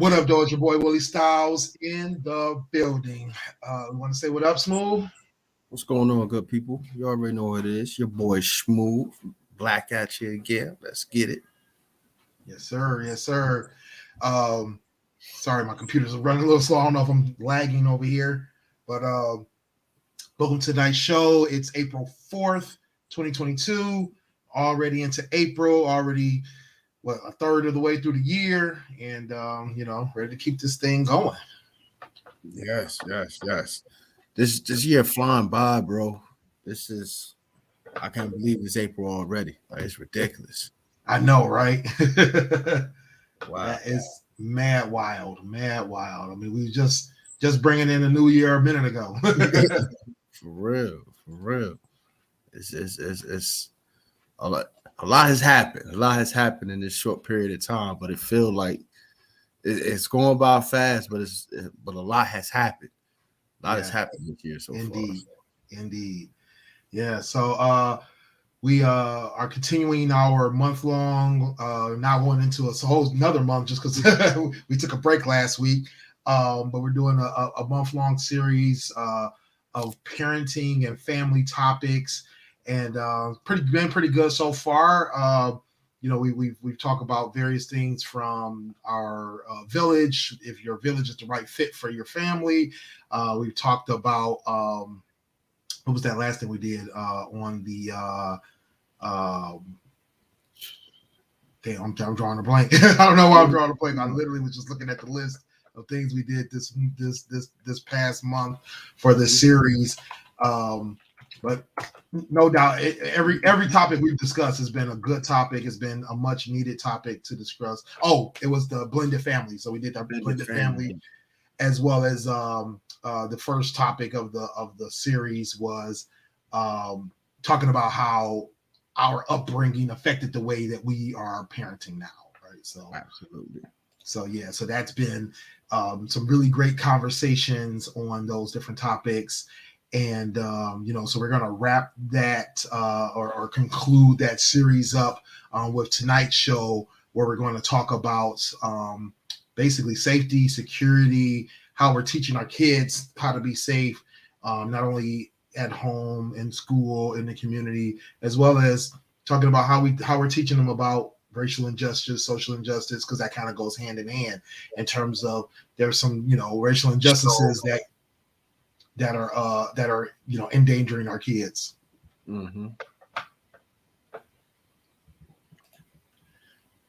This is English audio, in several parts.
What up, though? It's your boy Willie Styles in the building. Want to say what up, Smooth? What's going on, good people? You already know what it is. Your boy Smooth, black at you again. Let's get it. Yes, sir. Yes, sir. Um, Sorry, my computer's running a little slow. I don't know if I'm lagging over here, but welcome to tonight's show. It's April 4th, 2022. Already into April. Already a third of the way through the year, and ready to keep this thing going. Yes. This year flying by, bro. I can't believe it's April already. Like, it's ridiculous. I know, right? Wow. That is mad wild, mad wild. I mean, we just bringing in a new year a minute ago. For real. It's a lot. A lot has happened. A lot has happened in this short period of time, but it feels like it's going by fast. But a lot has happened. A lot has happened this year so Indeed. far. Indeed. Yeah. So we are continuing our month long, now going into a whole another month just because we took a break last week. But we're doing a month long series of parenting and family topics, and been pretty good so far. We've talked about various things from our village, if your village is the right fit for your family. We've talked about what was that last thing we did on the damn, I'm drawing a blank. I don't know why I'm drawing a blank. I literally was just looking at the list of things we did this past month for this series. But no doubt, every topic we've discussed has been a good topic. It's been a much needed topic to discuss. Oh, it was the blended family. So we did our blended family, as well as the first topic of the series was talking about how our upbringing affected the way that we are parenting now, right? So absolutely. So that's been some really great conversations on those different topics. And so we're going to wrap that or conclude that series up with tonight's show, where we're going to talk about basically safety, security, how we're teaching our kids how to be safe, not only at home, in school, in the community, as well as talking about how we're teaching them about racial injustice, social injustice, because that kind of goes hand in hand in terms of there's some racial injustices that are endangering our kids. Mm-hmm.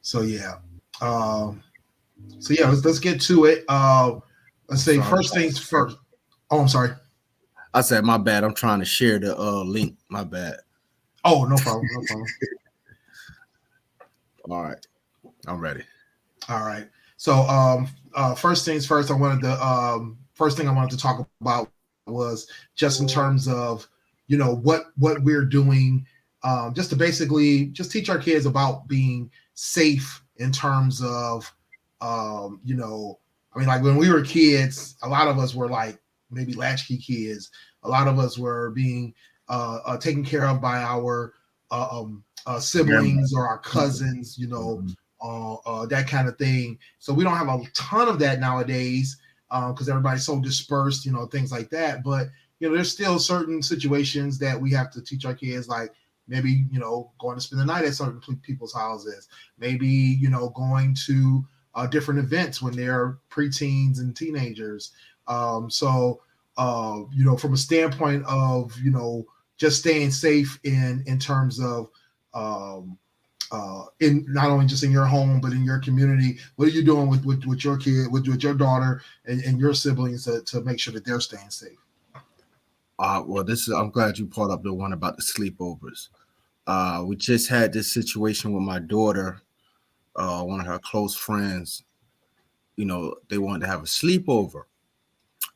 So let's get to it. Let's say first things first. Oh, I'm sorry. I said my bad. I'm trying to share the link. My bad. Oh, no problem. No problem. All right. I'm ready. All right. So first things first, first thing I wanted to talk about was just in terms of what we're doing, just to basically just teach our kids about being safe in terms of like when we were kids, a lot of us were like maybe latchkey kids. A lot of us were being taken care of by our siblings or our cousins, that kind of thing. So we don't have a ton of that nowadays because everybody's so dispersed, things like that. But there's still certain situations that we have to teach our kids, like maybe going to spend the night at certain people's houses, maybe going to different events when they're preteens and teenagers. From a standpoint of just staying safe in terms of in not only just in your home but in your community, what are you doing with your kid, with your daughter and your siblings to make sure that they're staying safe? Well, I'm glad you brought up the one about the sleepovers. We just had this situation with my daughter, one of her close friends. They wanted to have a sleepover.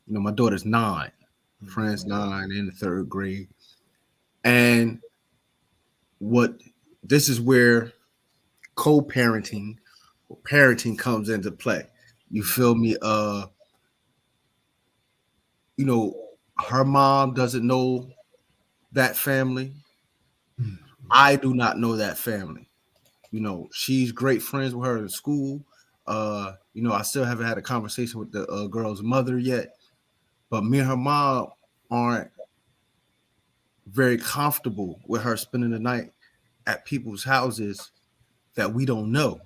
My daughter's 9, friend's 9 in the 3rd grade. And this is where co-parenting or parenting comes into play. You feel me? Her mom doesn't know that family. I do not know that family. She's great friends with her in school, I still haven't had a conversation with the girl's mother yet, but me and her mom aren't very comfortable with her spending the night at people's houses that we don't know.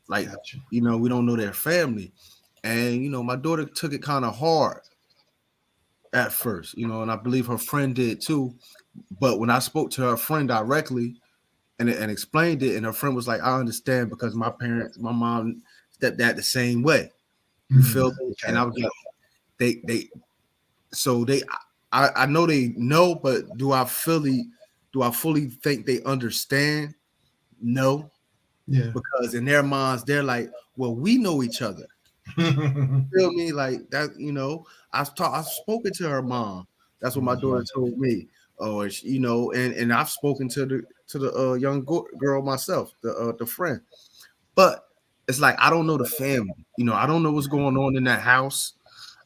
Like, Gotcha. we don't know their family. And, my daughter took it kind of hard at first, and I believe her friend did too. But when I spoke to her friend directly and explained it, and her friend was like, I understand because my mom, stepdad the same way. You feel me? And Okay. I was like, they, I know they know, but do I fully think they understand? No, Yeah. because in their minds, they're like, well, we know each other. Feel me? Like that, I've spoken to her mom. That's what my daughter told me. Or and I've spoken to the young girl myself, the friend. But it's like I don't know the family. I don't know what's going on in that house.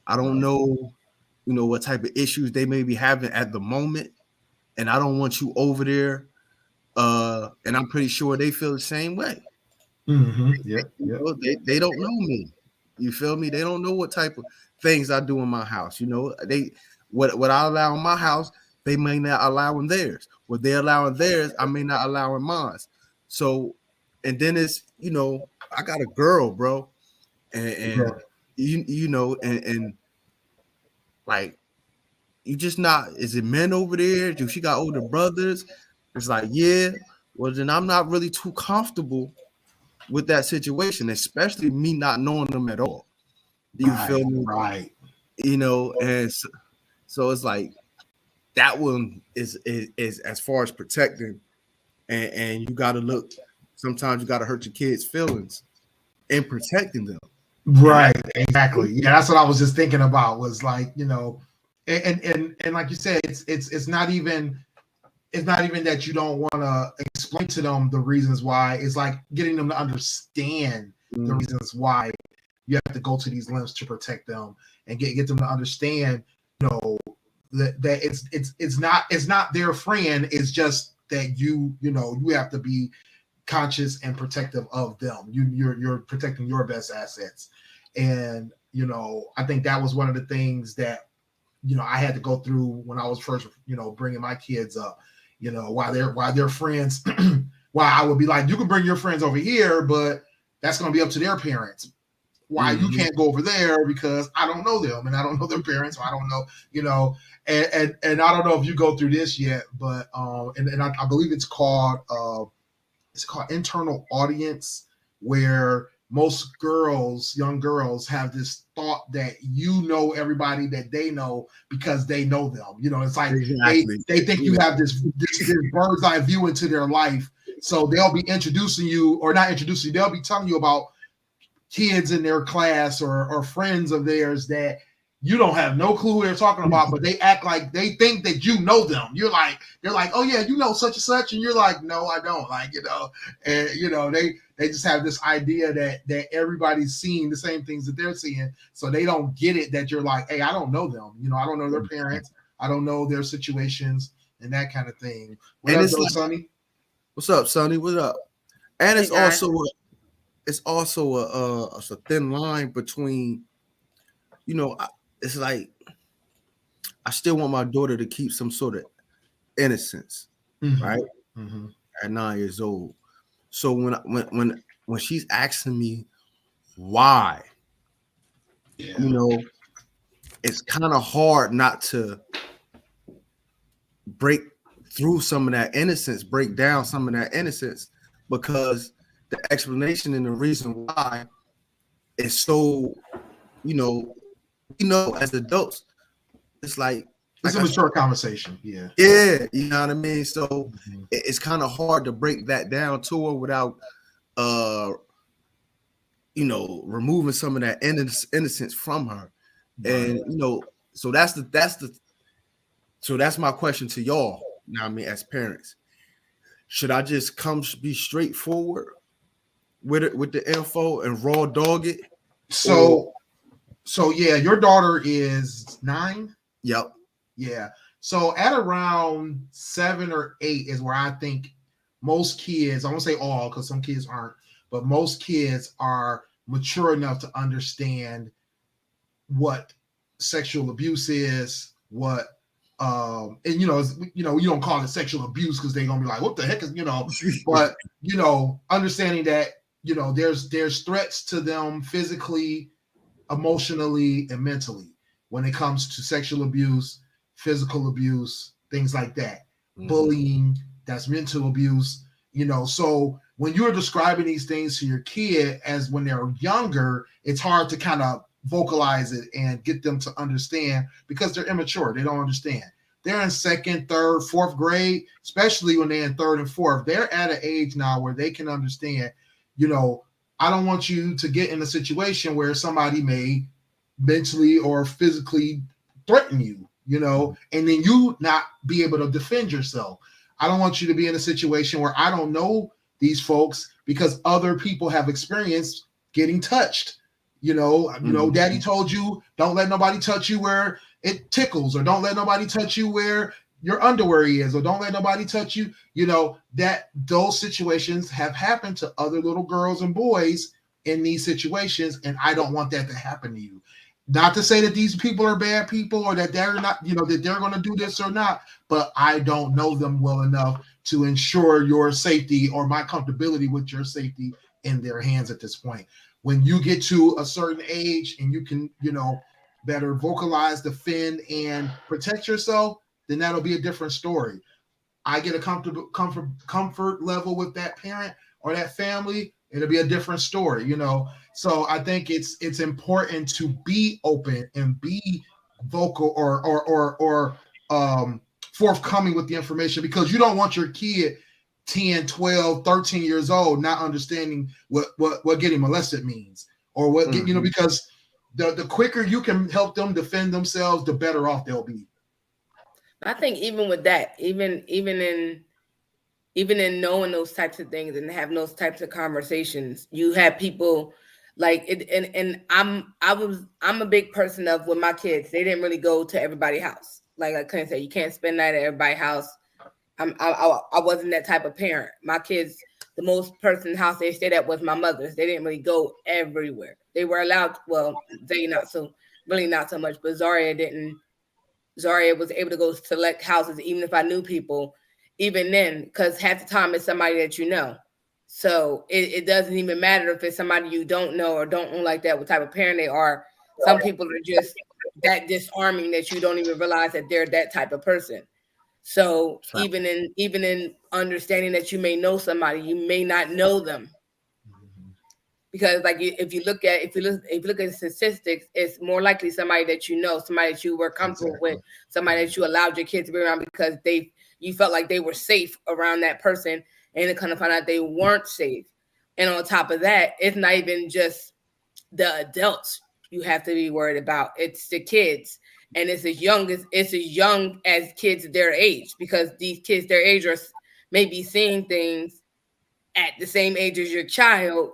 I don't know, what type of issues they may be having at the moment. And I don't want you over there. And I'm pretty sure they feel the same way. Yep. Yep. They don't know me. You feel me? They don't know what type of things I do in my house. They what I allow in my house, they may not allow in theirs. What they allow in theirs, I may not allow in mine. So, and then it's I got a girl, bro, and Bro. and like you just not. Is it men over there? Do she got older brothers? It's like yeah. Well, then I'm not really too comfortable with that situation, especially me not knowing them at all. Do you feel Right. me? Right. And so it's like that one is as far as protecting, and you got to look. Sometimes you got to hurt your kids' feelings in protecting them, and Right. that Exactly. Yeah. That's what I was just thinking about. Was like and like you said, it's not even that you don't want to explain to them the reasons why. It's like getting them to understand the reasons why you have to go to these lengths to protect them and get them to understand, that it's not their friend. It's just that you have to be conscious and protective of them. You're protecting your best assets, and I think that was one of the things that I had to go through when I was first bringing my kids up. While they're friends, why I would be like, you can bring your friends over here, but that's going to be up to their parents. Why you can't go over there because I don't know them and I don't know their parents, or I don't know, and I don't know if you go through this yet, but and I believe it's called internal audience, where most young girls, have this thought that everybody that they know because they know them. It's like exactly. they think you have this bird's eye view into their life, so they'll be introducing you, or not introducing you, they'll be telling you about kids in their class or friends of theirs that you don't have no clue who they're talking about, but they act like they think that you know them. They're like, oh yeah, such and such, and you're like, no, I don't, and they just have this idea that everybody's seeing the same things that they're seeing, so they don't get it that you're like, hey, I don't know them, I don't know their parents, I don't know their situations, and that kind of thing. What And up, it's though, like, Sonny? what's up, Sonny? What's up? And Hey guys, it's also a thin line between, it's like I still want my daughter to keep some sort of innocence, right? Mm-hmm. At 9 years old. So when she's asking me why, Yeah. it's kind of hard not to break through some of that innocence, break down some of that innocence, because the explanation and the reason why is so, as adults, it's like It's a I mature conversation. Yeah. yeah, you know what I mean? So Mm-hmm. it's kind of hard to break that down to her without removing some of that innocence from her. Right. And so that's my question to y'all. Now, I mean, as parents, should I just be straightforward with it, with the info, and raw dog it? Or So yeah, your daughter is 9. yep. Yeah. So at around 7 or 8 is where I think most kids, I won't say all because some kids aren't, but most kids are mature enough to understand what sexual abuse is, what and you don't call it sexual abuse because they're gonna be like, what the heck is, but understanding that, there's threats to them physically, emotionally, and mentally when it comes to sexual abuse, physical abuse, things like that. Bullying, that's mental abuse, so when you're describing these things to your kid as when they're younger, it's hard to kind of vocalize it and get them to understand because they're immature. They don't understand. They're in second, third, fourth grade, especially when they're in third and fourth. They're at an age now where they can understand, I don't want you to get in a situation where somebody may mentally or physically threaten you, and then you not be able to defend yourself. I don't want you to be in a situation where I don't know these folks because other people have experienced getting touched. Daddy told you don't let nobody touch you where it tickles, or don't let nobody touch you where your underwear is, or don't let nobody touch you. That those situations have happened to other little girls and boys in these situations, and I don't want that to happen to you. Not to say that these people are bad people or that they're not, that they're going to do this or not, but I don't know them well enough to ensure your safety or my comfortability with your safety in their hands at this point. When you get to a certain age and you can, better vocalize, defend, and protect yourself, then that'll be a different story. I get a comfort level with that parent or that family, it'll be a different story. So I think it's important to be open and be vocal or forthcoming with the information, because you don't want your kid 10, 12, 13 years old not understanding what getting molested means, or because the quicker you can help them defend themselves, the better off they'll be. I think even with that, even in knowing those types of things and having those types of conversations, you have people like it, and I'm a big person of, with my kids, they didn't really go to everybody's house. Like I couldn't say you can't spend night at everybody's house. I wasn't that type of parent. My kids, the most person house they stayed at was my mother's. They didn't really go everywhere. They were allowed, well, they not so really not so much, but Zaria didn't. Zaria was able to go to select houses, even if I knew people, even then, because half the time it's somebody that you know. So it doesn't even matter if it's somebody you don't know or don't know like that, what type of parent they are. Some people are just that disarming that you don't even realize that they're that type of person. So even in understanding that you may know somebody, you may not know them, because like if you look at statistics, it's more likely somebody that you know, somebody that you were comfortable with, somebody that you allowed your kids to be around because you felt like they were safe around that person, and then kind of find out they weren't safe. And on top of that, it's not even just the adults you have to be worried about, it's the kids. And it's as young as kids their age, because these kids their age are maybe seeing things at the same age as your child,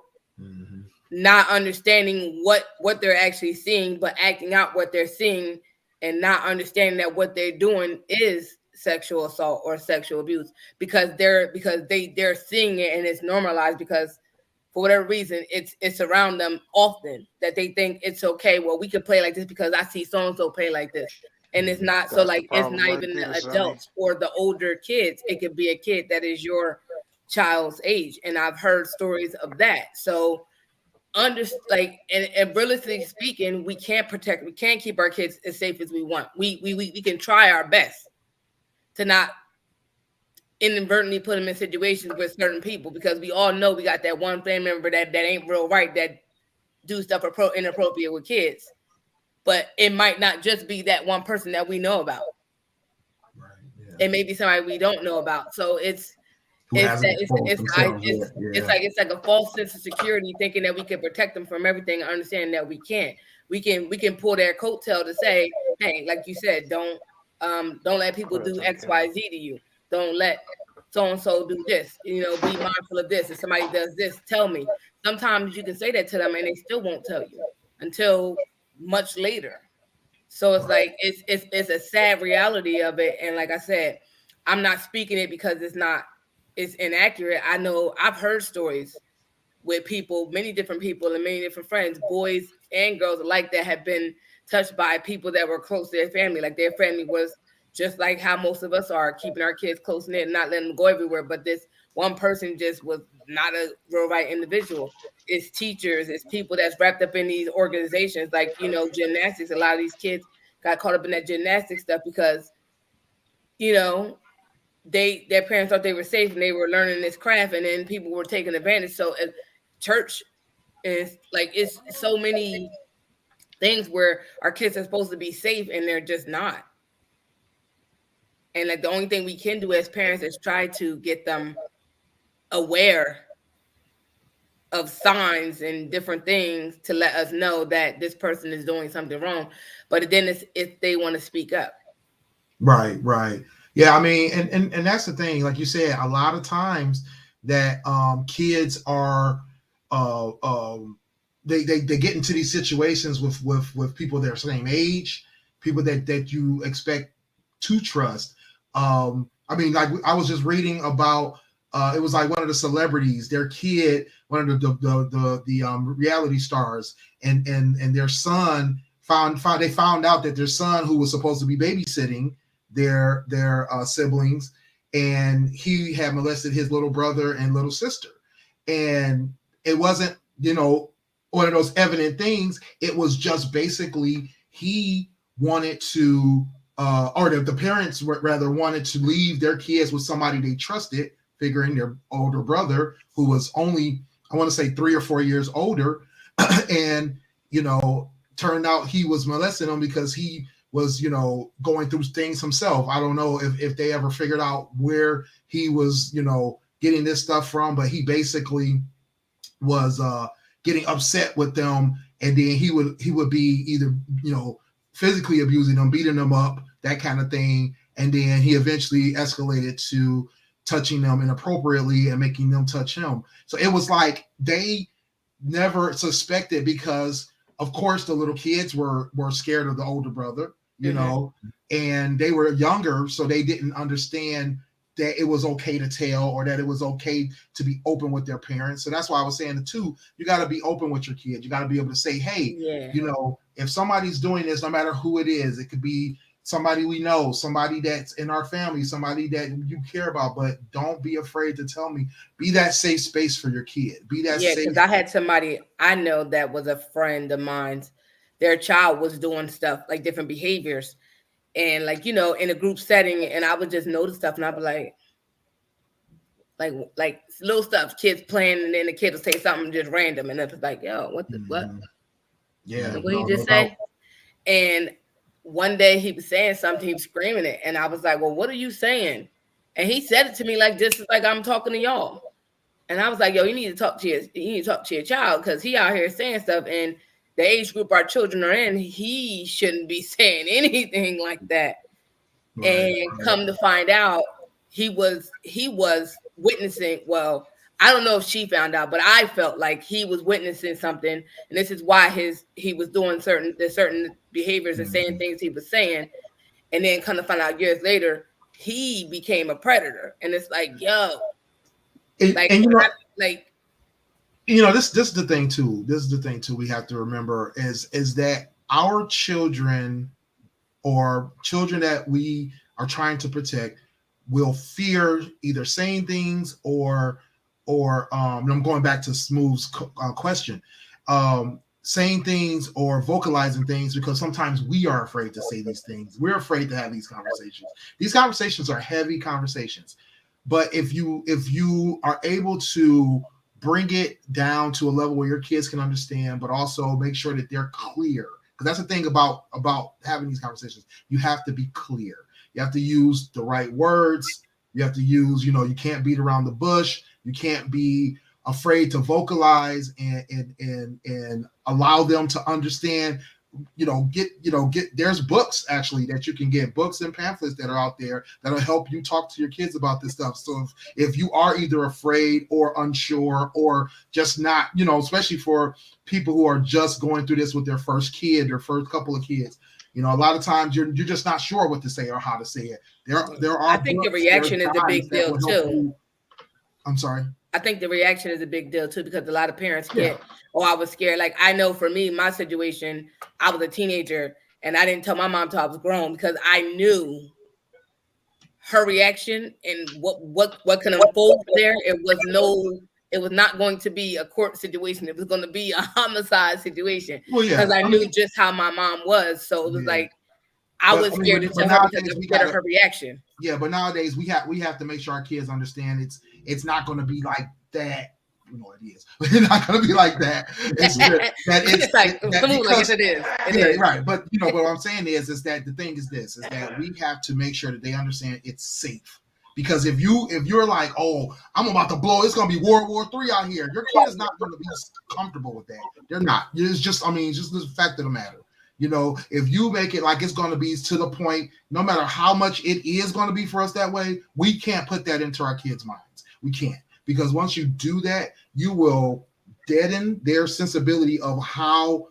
not understanding what they're actually seeing, but acting out what they're seeing, and not understanding that what they're doing is sexual assault or sexual abuse, because they're seeing it and it's normalized, because for whatever reason it's around them often, that they think it's okay. Well, we could play like this because I see so and so play like this. And it's not. So That's the like, it's problem not right even there, the Sonny. adults or the older kids. It could be a kid that is your child's age, and I've heard stories of that. So like, and realistically speaking, we can't keep our kids as safe as we want. We can try our best to not inadvertently put them in situations with certain people, because we all know we got that one family member that ain't real right, that do stuff inappropriate with kids. But it might not just be that one person that we know about. Right. Yeah. It may be somebody we don't know about. So Who it's hasn't that exposed themselves yet? Yeah. it's like a false sense of security, thinking that we can protect them from everything, and understanding that we can't. We can pull their coattail to say, hey, like you said, don't let people Put it do to the camera. XYZ to you. Don't let so and so do this. Be mindful of this. If somebody does this, tell me. Sometimes you can say that to them and they still won't tell you until much later. So it's Right. like it's a sad reality of it. And like I said, I'm not speaking it because it's inaccurate. I know I've heard stories with people, many different people and many different friends, boys and girls alike, that have been touched by people that were close to their family. Like their family was just like how most of us are, keeping our kids close knit and not letting them go everywhere. But this one person just was not a real right individual. It's teachers, it's people that's wrapped up in these organizations, like, you know, gymnastics. A lot of these kids got caught up in that gymnastics stuff because, you know, their parents thought they were safe and they were learning this craft, and then people were taking advantage. So church is like, it's so many things where our kids are supposed to be safe and they're just not. And like the only thing we can do as parents is try to get them aware of signs and different things to let us know that this person is doing something wrong. But then it's if they want to speak up. Right, right. Yeah, I mean, and that's the thing. Like you said, a lot of times that kids are they get into these situations with people their same age, people that you expect to trust. I mean, like I was just reading about it was like one of the celebrities, their kid, one of the reality stars, and their son they found out that their son, who was supposed to be babysitting their siblings, and he had molested his little brother and little sister, and it wasn't, you know, one of those evident things. It was just basically he wanted to or the parents rather wanted to leave their kids with somebody they trusted, figuring their older brother, who was only, I want to say 3 or 4 years older, and, you know, turned out he was molesting them because he was, you know, going through things himself. I don't know if they ever figured out where he was, you know, getting this stuff from, but he basically was getting upset with them, and then he would be either, you know, physically abusing them, beating them up, that kind of thing, and then he eventually escalated to touching them inappropriately and making them touch him. So it was like they never suspected, because of course the little kids were scared of the older brother, you know, and they were younger, so they didn't understand that it was okay to tell, or that it was okay to be open with their parents. So that's why I was saying, too, you got to be open with your kids. You got to be able to say, hey, you know, if somebody's doing this, no matter who it is, it could be somebody we know, somebody that's in our family, somebody that you care about, but don't be afraid to tell me. Be that safe space for your kid. Be that safe. Because I had somebody I know that was a friend of mine's. Their child was doing stuff like different behaviors, and like, you know, in a group setting, and I would just notice stuff, and I'd be like little stuff, kids playing, and then the kid will say something just random, and it's like, yo, what? Yeah, what you just say? And one day he was saying something, he was screaming it, and I was like, well, what are you saying? And he said it to me like this, like I'm talking to y'all. And I was like, yo, you need to talk to your child, because he out here saying stuff, and the age group our children are in, he shouldn't be saying anything like that. And come to find out, he was witnessing. Well, I don't know if she found out, but I felt like he was witnessing something, and this is why he was doing certain behaviors and saying things he was saying. And then come to find out years later, he became a predator. And it's like, yo, like, and you know, this is the thing too. This is the thing too. We have to remember is that our children, or children that we are trying to protect, will fear either saying things or I'm going back to Smooth's question, saying things or vocalizing things, because sometimes we are afraid to say these things. We're afraid to have these conversations. These conversations are heavy conversations. But if you are able to bring it down to a level where your kids can understand, but also make sure that they're clear, because that's the thing about having these conversations. You have to be clear. You have to use the right words. You have to use, you know, you can't beat around the bush. You can't be afraid to vocalize and allow them to understand. Get there's books actually that you can get, books and pamphlets that are out there that'll help you talk to your kids about this stuff. So if you are either afraid or unsure or just not, especially for people who are just going through this with their first kid or first couple of kids, a lot of times you're just not sure what to say or how to say it. There are, I think the reaction is the big deal too. I'm sorry. I think the reaction is a big deal too, because a lot of parents Yeah. get, oh, I was scared. Like I know for me, my situation, I was a teenager and I didn't tell my mom till I was grown because I knew her reaction and what can unfold there. It was not going to be a court situation. It was going to be a homicide situation Well, because yeah. I knew just how my mom was. So it was Yeah. like I was scared to but tell her because nowadays I was we scared of gotta. her reaction. Yeah, but nowadays we have to make sure our kids understand it's not going to be like that. You know it is. It's not going to be like that. It's that It's like that like because it is. It yeah, is. right. But you know, what I'm saying is that the thing is this is that we have to make sure that they understand it's safe. Because if you're like, oh, I'm about to blow, it's gonna be World War III out here. Your kid is not gonna be comfortable with that. They're not. It's just, I mean, just the fact of the matter. You know, if you make it like it's going to be to the point, no matter how much it is going to be for us that way, we can't put that into our kids' minds. We can't. Because once you do that, you will deaden their sensibility of how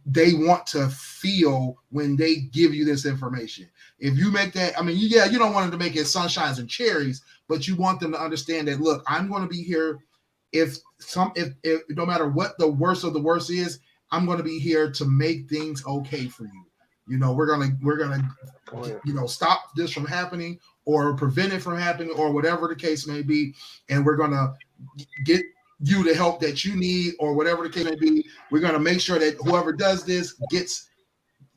they want to feel when they give you this information. If you make that, I mean, yeah, you don't want them to make it sunshines and cherries, but you want them to understand that, look, I'm going to be here if no matter what the worst of the worst is, I'm going to be here to make things okay for you. You know, we're gonna you know, stop this from happening or prevent it from happening or whatever the case may be, and we're gonna get you the help that you need or whatever the case may be. We're gonna make sure that whoever does this gets,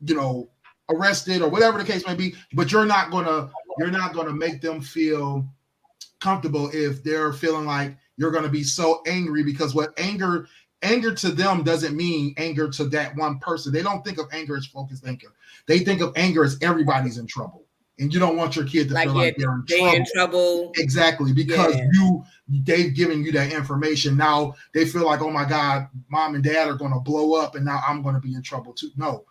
you know, arrested or whatever the case may be. But you're not gonna make them feel comfortable if they're feeling like you're going to be so angry, because what anger to them doesn't mean anger to that one person. They don't think of anger as focused anger. They think of anger as everybody's in trouble, and you don't want your kid to feel like they're in trouble. Exactly, because they've given you that information. Now they feel like, oh my God, mom and dad are going to blow up, and now I'm going to be in trouble too. No,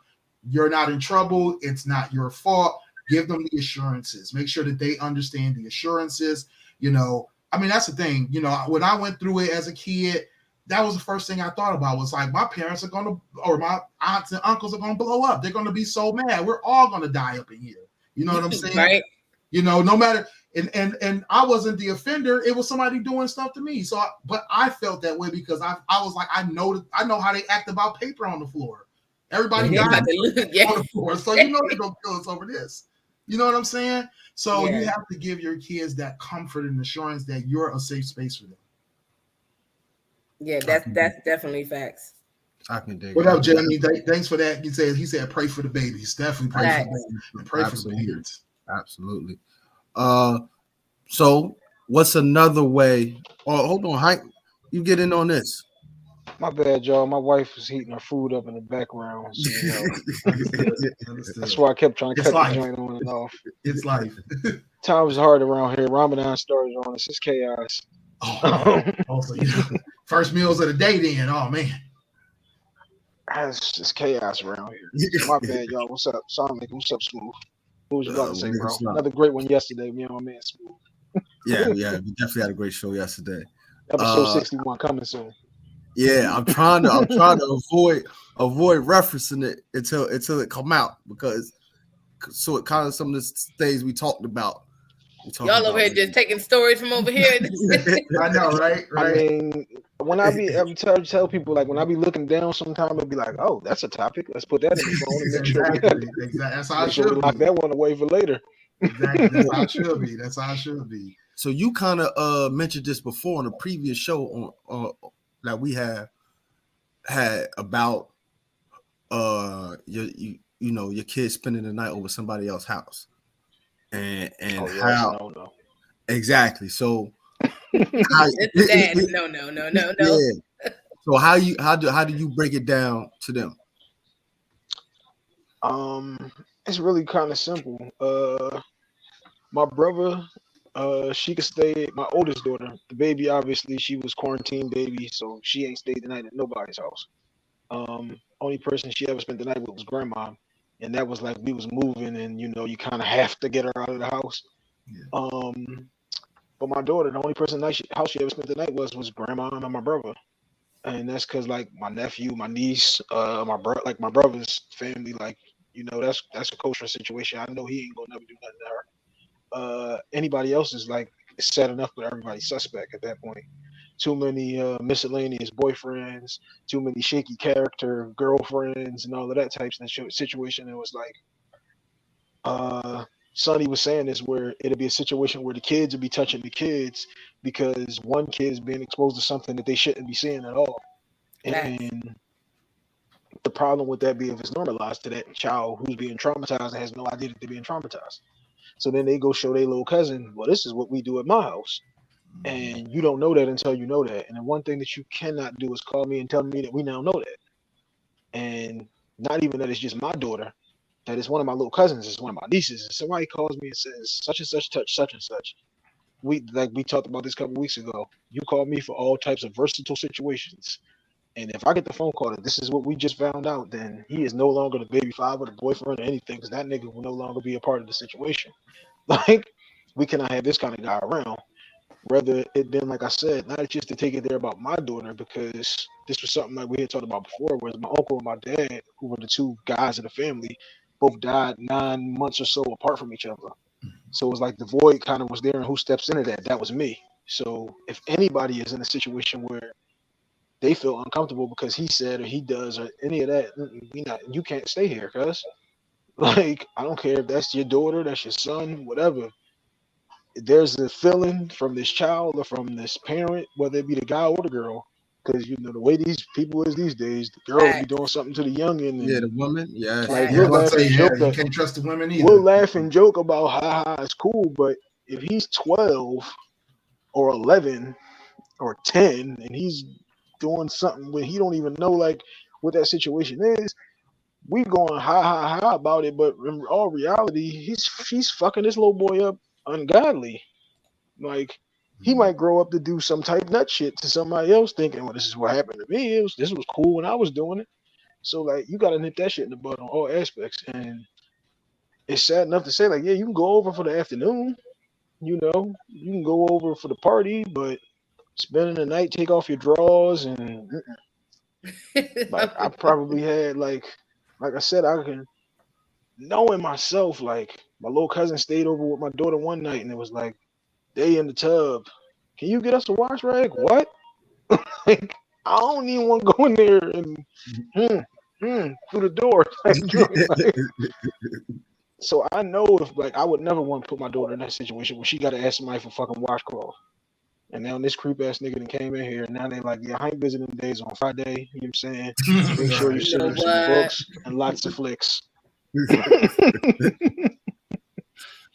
you're not in trouble. It's not your fault. Give them the assurances. Make sure that they understand the assurances. You know, I mean, that's the thing. You know, when I went through it as a kid, that was the first thing I thought about, was like, my parents are going to, or my aunts and uncles are going to blow up. They're going to be so mad. We're all going to die up in here. You know what I'm saying? Right. You know, no matter, and I wasn't the offender. It was somebody doing stuff to me. So, but I felt that way because I was like, I know how they act about paper on the floor. Everybody died on the floor. So you know they're going to kill us over this. You know what I'm saying? So you have to give your kids that comfort and assurance that you're a safe space for them. Yeah, that's definitely facts. I can dig. What up, Jeremy? Thanks for that. He said pray for the babies. Definitely pray for the babies and pray for the kids. Absolutely. So what's another way? Oh, hold on, Hank. You get in on this. My bad, y'all. My wife was heating her food up in the background. So, Understood. That's why I kept trying to cut the joint on and off. It's life. Times hard around here. Ramadan started on us. It's chaos. Also, first meals of the day then. Oh, man. It's just chaos around here. So my bad, y'all. What's up? What's up, Smooth? What was you about to say, bro? Another great one yesterday. Me and my man Smooth. Yeah. We definitely had a great show yesterday. Episode 61 coming soon. Yeah, I'm trying to avoid referencing it until it come out, because so it kind of some of the things we talked about. Y'all over here just taking stories from over here. I know, right? I mean, when I tell people, like, when I be looking down, sometimes it'll be like, oh, that's a topic. Let's put that in the phone and make sure exactly. That's how it should be. Lock that one away for later. Exactly. That's how it should be. So you kind of mentioned this before on a previous show on that we have had about your kids spending the night over somebody else's house, and how exactly. So no. Yeah. So how do you break it down to them? It's really kind of simple. My brother, she could stay. My oldest daughter, the baby, obviously she was quarantine baby, so she ain't stayed the night at nobody's house. Only person she ever spent the night with was grandma, and that was like we was moving, and you kind of have to get her out of the house. Yeah. But my daughter, the only person house she ever spent the night was grandma and my brother, and that's because like my nephew, my niece, my brother's family, like that's a kosher situation. I know he ain't gonna never do nothing to her. Anybody else is like it's sad enough, but everybody's suspect at that point. Too many miscellaneous boyfriends, too many shaky character girlfriends, and all of that type of situation. It was like, Sonny was saying this, where it'll be a situation where the kids will be touching the kids because one kid's being exposed to something that they shouldn't be seeing at all. And the problem with that being, if it's normalized to that child who's being traumatized and has no idea that they're being traumatized. So then they go show their little cousin, well, this is what we do at my house. And you don't know that until you know that. And the one thing that you cannot do is call me and tell me that we now know that. And not even that it's just my daughter, that it's one of my little cousins, it's one of my nieces. And somebody calls me and says, such and such touch such and such. We talked about this a couple weeks ago. You call me for all types of versatile situations. And if I get the phone call that this is what we just found out, then he is no longer the baby father, the boyfriend, or anything, because that nigga will no longer be a part of the situation. Like, we cannot have this kind of guy around. Rather it been, like I said, not just to take it there about my daughter, because this was something like we had talked about before, whereas my uncle and my dad, who were the two guys of the family, both died 9 months or so apart from each other. So it was like the void kind of was there, and who steps into that? That was me. So if anybody is in a situation where they feel uncomfortable because he said or he does or any of that, you can't stay here, cuz. Like, I don't care if that's your daughter, that's your son, whatever. There's a feeling from this child or from this parent, whether it be the guy or the girl, because the way these people is these days, the girl will be doing something to the youngin'. Yeah, the woman. Yeah. Like, we'll laugh and joke you can't trust the women either. We'll laugh and joke about how it's cool, but if he's 12 or 11 or 10 and he's doing something when he don't even know like what that situation is, we going ha about it, but in all reality, she's fucking this little boy up ungodly. Like, he might grow up to do some type nut shit to somebody else, thinking, well, this is what happened to me. This was cool when I was doing it. So like, you gotta nip that shit in the bud on all aspects. And it's sad enough to say, like, yeah, you can go over for the afternoon, you can go over for the party, but spending the night, take off your drawers, and like, I probably had like I said, I can, knowing myself, like, my little cousin stayed over with my daughter one night, and it was like, they in the tub. Can you get us a wash rag? What? Like, I don't even want to go in there and through the door. Like, so I know if, like, I would never want to put my daughter in that situation where she got to ask somebody for fucking washcloth. And now this creep ass nigga that came in here, and now they like, yeah, I ain't visiting days on Friday. You know what I'm saying? Make sure you send them some books and lots of flicks.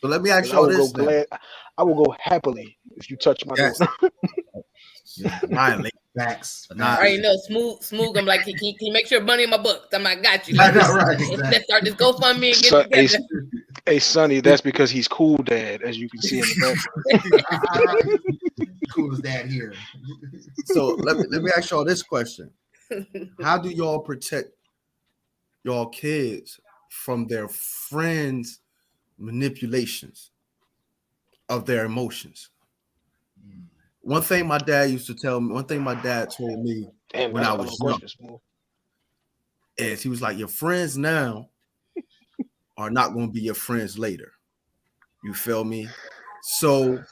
So let me ask you this. I will go happily if you touch my daughter. Violate facts. I already know. Smooth. I'm like, can you make sure money in my book? I'm like, got you. I know, right? Exactly. Let's start this GoFundMe and get together. Hey, Sonny, that's because he's cool, Dad, as you can see in the background. Coolest dad here. So let me ask y'all this question: how do y'all protect y'all kids from their friends' manipulations of their emotions? One thing my dad used to tell me, one thing my dad told me when I was young, is he was like, your friends now are not going to be your friends later. You feel me? So,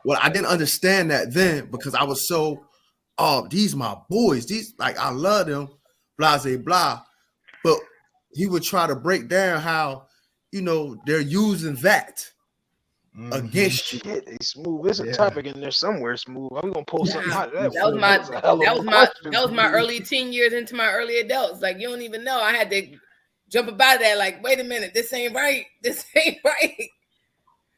well, I didn't understand that then because I was so, oh, these my boys. These, like, I love them, blah, blah, blah. But he would try to break down how, they're using that against you. Shit, they Smooth. There's a topic in there somewhere, Smooth. Are we gonna pull something out of that? That was my early teen years into my early adults. Like, you don't even know. I had to jump about that. Like, wait a minute, this ain't right. This ain't right.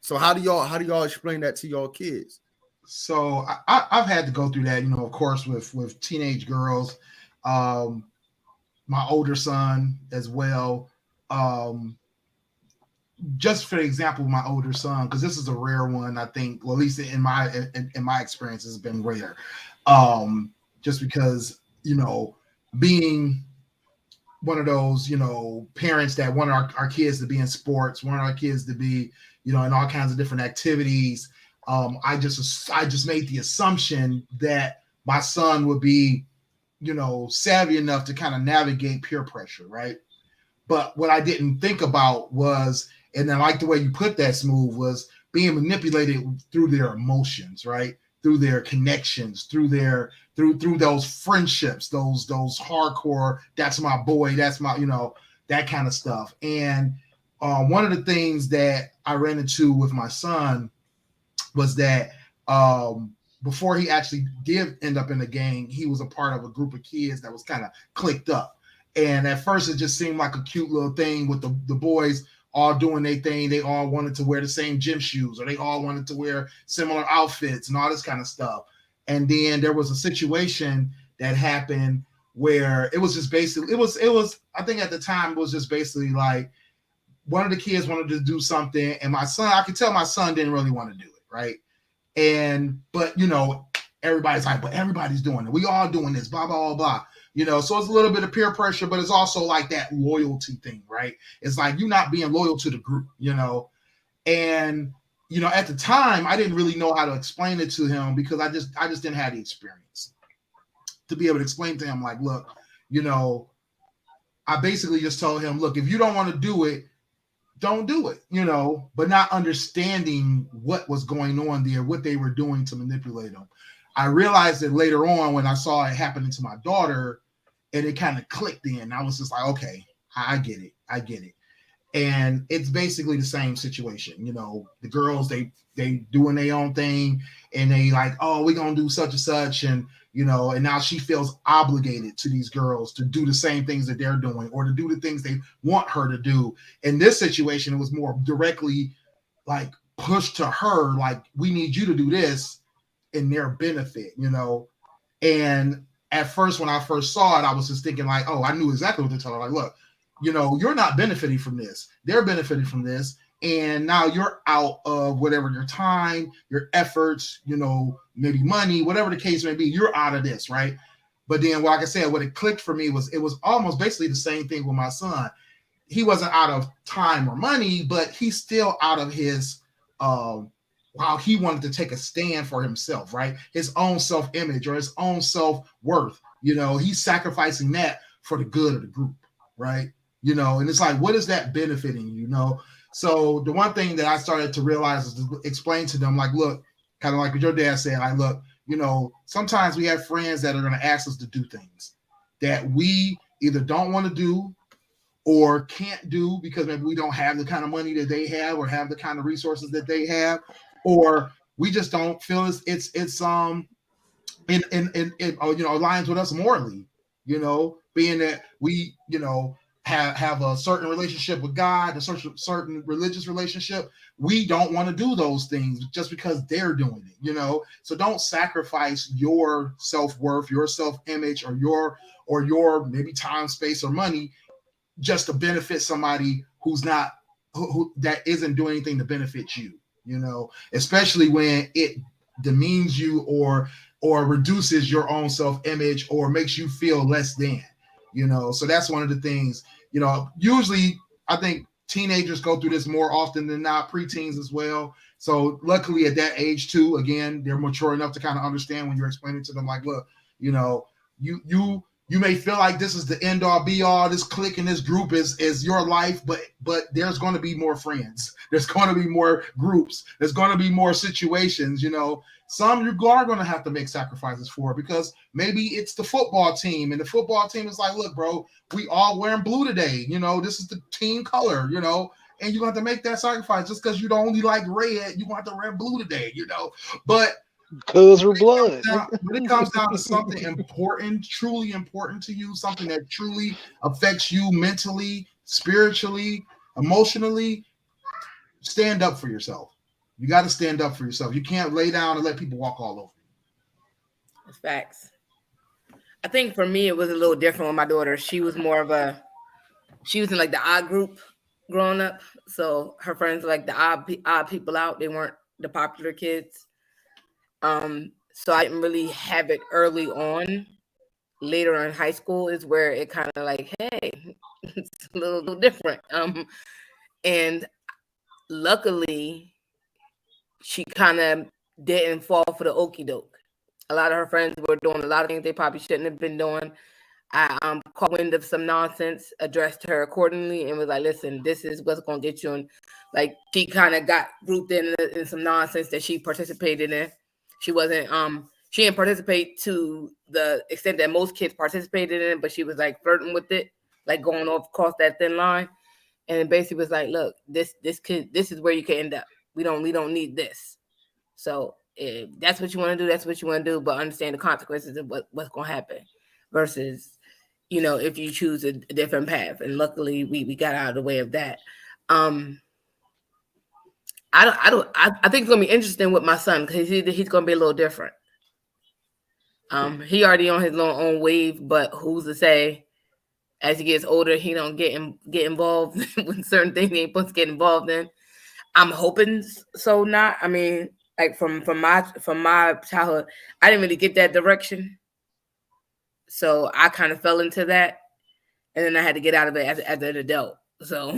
So how do y'all explain that to y'all kids? So I've had to go through that, of course, with teenage girls, my older son as well. Just for example, my older son, because this is a rare one, I think, well, at least in my experience, has been rare. Just because, being one of those, parents that want our kids to be in sports, want our kids to be, in all kinds of different activities. I just made the assumption that my son would be, savvy enough to kind of navigate peer pressure, right? But what I didn't think about was, and I like the way you put that, Smooth, was being manipulated through their emotions, right? Through their connections, through those friendships, those hardcore, that's my boy, that's my, that kind of stuff. And one of the things that I ran into with my son was that before he actually did end up in the gang, he was a part of a group of kids that was kind of clicked up. And at first it just seemed like a cute little thing with the boys all doing their thing. They all wanted to wear the same gym shoes, or they all wanted to wear similar outfits and all this kind of stuff. And then there was a situation that happened where it was just basically, it was, I think at the time it was just basically like one of the kids wanted to do something, and my son, I could tell my son didn't really want to do it, right? But everybody's like, but everybody's doing it. We all doing this, blah, blah, blah, blah. So it's a little bit of peer pressure, but it's also like that loyalty thing, right? It's like you're not being loyal to the group, and at the time I didn't really know how to explain it to him because I just didn't have the experience to be able to explain to him, like, look, I basically just told him, look, if you don't want to do it, don't do it, but not understanding what was going on there, what they were doing to manipulate him. I realized it later on when I saw it happening to my daughter, and it kind of clicked in. I was just like, okay, I get it. And it's basically the same situation. The girls, they doing their own thing, and they like, oh, we're going to do such and such. And, and now she feels obligated to these girls to do the same things that they're doing, or to do the things they want her to do. In this situation, it was more directly like pushed to her, like, we need you to do this in their benefit, And at first, when I first saw it, I was just thinking like, oh, I knew exactly what they're telling her. Like, look, you're not benefiting from this. They're benefiting from this. And now you're out of whatever your time, your efforts, maybe money, whatever the case may be, you're out of this, right? But then, like I said, what it clicked for me was, it was almost basically the same thing with my son. He wasn't out of time or money, but he's still out of his, while he wanted to take a stand for himself, right? His own self-image or his own self-worth, he's sacrificing that for the good of the group, right? And it's like, what is that benefiting you, So the one thing that I started to realize is to explain to them, like, look, kind of like what your dad said, like, look, sometimes we have friends that are going to ask us to do things that we either don't want to do or can't do because maybe we don't have the kind of money that they have or have the kind of resources that they have, or we just don't feel it's aligns with us morally, being that we, have a certain relationship with God, a certain religious relationship. We don't want to do those things just because they're doing it, So don't sacrifice your self-worth, your self-image, or your maybe time, space, or money just to benefit somebody who's not, who that isn't doing anything to benefit you, especially when it demeans you or reduces your own self-image or makes you feel less than, So that's one of the things, usually I think teenagers go through this more often than not, preteens as well. So luckily at that age too, again, they're mature enough to kind of understand when you're explaining to them, like, look, you may feel like this is the end all be all, this clique and this group is your life, but there's going to be more friends. There's going to be more groups. There's going to be more situations, Some you are going to have to make sacrifices for, because maybe it's the football team, and the football team is like, look, bro, we all wearing blue today. This is the team color, and you're going to have to make that sacrifice just because you don't only like red. You're going to have to wear blue today, But because we're blood. When it comes down to something important, truly important to you, something that truly affects you mentally, spiritually, emotionally, stand up for yourself. You got to stand up for yourself. You can't lay down and let people walk all over you. That's facts. I think for me, it was a little different with my daughter. She was in like the odd group growing up. So her friends were like the odd people out. They weren't the popular kids. So I didn't really have it early on. Later in high school is where it kind of like, hey, it's a little different. And luckily, she kind of didn't fall for the okie doke. A lot of her friends were doing a lot of things they probably shouldn't have been doing. I caught wind of some nonsense, addressed her accordingly, and was like, "Listen, this is what's gonna get you." And like, she kind of got grouped in some nonsense that she participated in. She wasn't she didn't participate to the extent that most kids participated in, but she was like flirting with it, like going off across that thin line, and basically was like, "Look, this is where you can end up. We don't need this. So if that's what you want to do, that's what you want to do, but understand the consequences of what's gonna happen." Versus, if you choose a different path. And luckily we got out of the way of that. I think it's gonna be interesting with my son because he's gonna be a little different. He already on his own wave, but who's to say as he gets older he don't get involved with certain things he ain't supposed to get involved in. I'm hoping so not. I mean, like from my childhood, I didn't really get that direction. So I kind of fell into that, and then I had to get out of it as an adult. So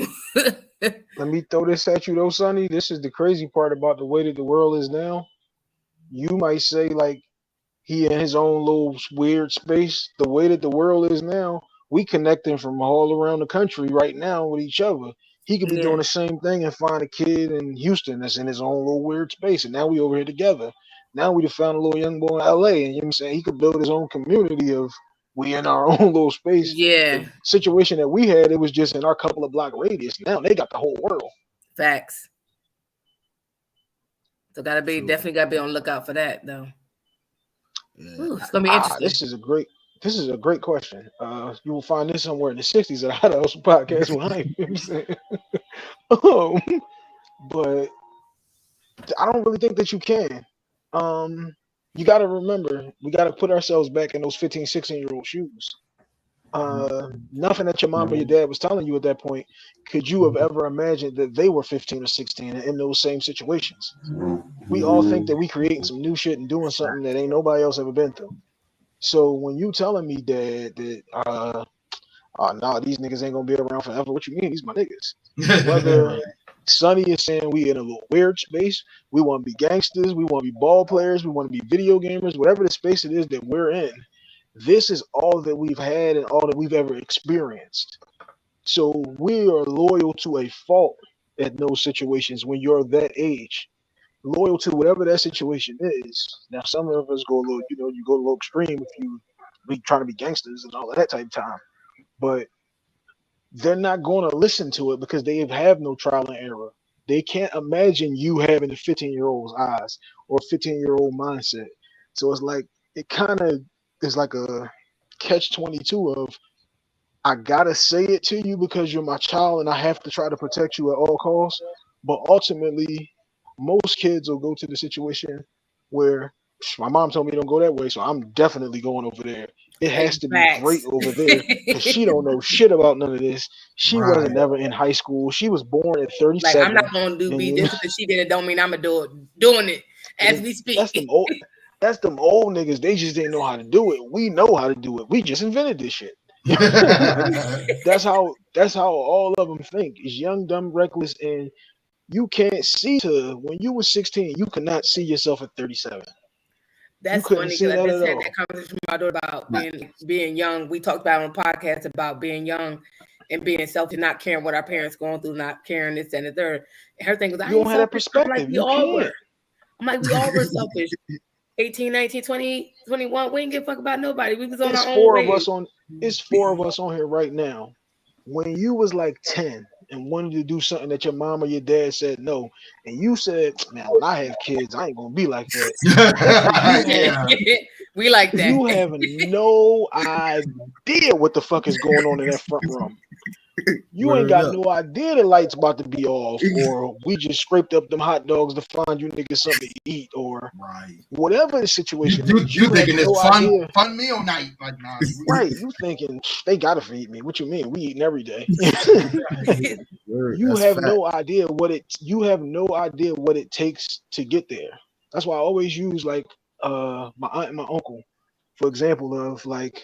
Let me throw this at you though, Sonny. This is the crazy part about the way that the world is now. You might say like he in his own little weird space. The way that the world is now, we connecting from all around the country right now with each other. He could be doing yeah, the same thing and find a kid in Houston that's in his own little weird space, and now we over here together. Now we just found a little young boy in LA, and you know what I'm saying he could build his own community of we in our own little space. yeah, The situation that we had, it was just in our couple of block radius. Now they got the whole world. facts. So True. definitely gotta be on the lookout for that though. Yeah. Ooh, it's gonna be interesting. This is a great question. You will find this somewhere in the '60s that I had a podcast when I, you know what I'm saying. But I don't really think that you can. You got to remember, we got to put ourselves back in those 15, 16-year-old shoes. Nothing that your mom or your dad was telling you at that point could you have ever imagined that they were 15 or 16 and in those same situations. We all think that we creating some new shit and doing something that ain't nobody else ever been through. So when you telling me, Dad, that nah, these niggas ain't gonna be around forever. What you mean? These my niggas. Whether Sonny is saying we in a little weird space, we want to be gangsters, we want to be ball players, we want to be video gamers, whatever the space it is that we're in. This is all that we've had and all that we've ever experienced. So we are loyal to a fault at those situations when you're that age. Loyal to whatever that situation is. Now, some of us go a little, you go a little extreme if you be trying to be gangsters and all of that type of time. But they're not going to listen to it because they have no trial and error. They can't imagine you having a 15-year-old's eyes or 15-year-old mindset. So it's like it kind of is like a catch-22 of I gotta say it to you because you're my child and I have to try to protect you at all costs. But ultimately, most kids will go to the situation where my mom told me don't go that way, so I'm definitely going over there. It has to be great Facts. over there because she don't know shit about none of this. She wasn't Right. never in high school. She was born at Like, I'm 37, not gonna and be this because she did it. Don't mean I'm gonna doing it as we that's them speak. old. That's them old niggas. They just didn't know how to do it. We know how to do it. We just invented this shit. That's how all of them think. Is young, dumb, reckless, and you can't see to when you were 16. You could not see yourself at 37. You That's couldn't funny see because I that just at had all. that conversation with my daughter about being young. We talked about on the podcast about being young and being selfish, not caring what our parents going through, not caring this and the third. And her thing was, I You don't ain't have that selfish. I'm like, perspective. we You all can't. were. I'm like, we all were selfish. 18, 19, 20, 21. We didn't give a fuck about nobody. We was on It's our own four of wave. us on. It's four of us on here right now. When you was like 10 and wanted to do something that your mom or your dad said no, and you said, "Man, when I have kids, I ain't gonna be like that." You have Yeah. We like that. you have no idea what the fuck is going on in that front room. You ain't Word got up. no idea the lights about to be off, or we just scraped up them hot dogs to find you niggas something to eat, or Right. whatever the You situation you is. you You have thinking no it's idea. fun meal night? Like nah. Right. You thinking they gotta feed me. What you mean? We eating every day. Word. You That's have fact. no idea what it takes to get there. That's why I always use like my aunt and my uncle for example of like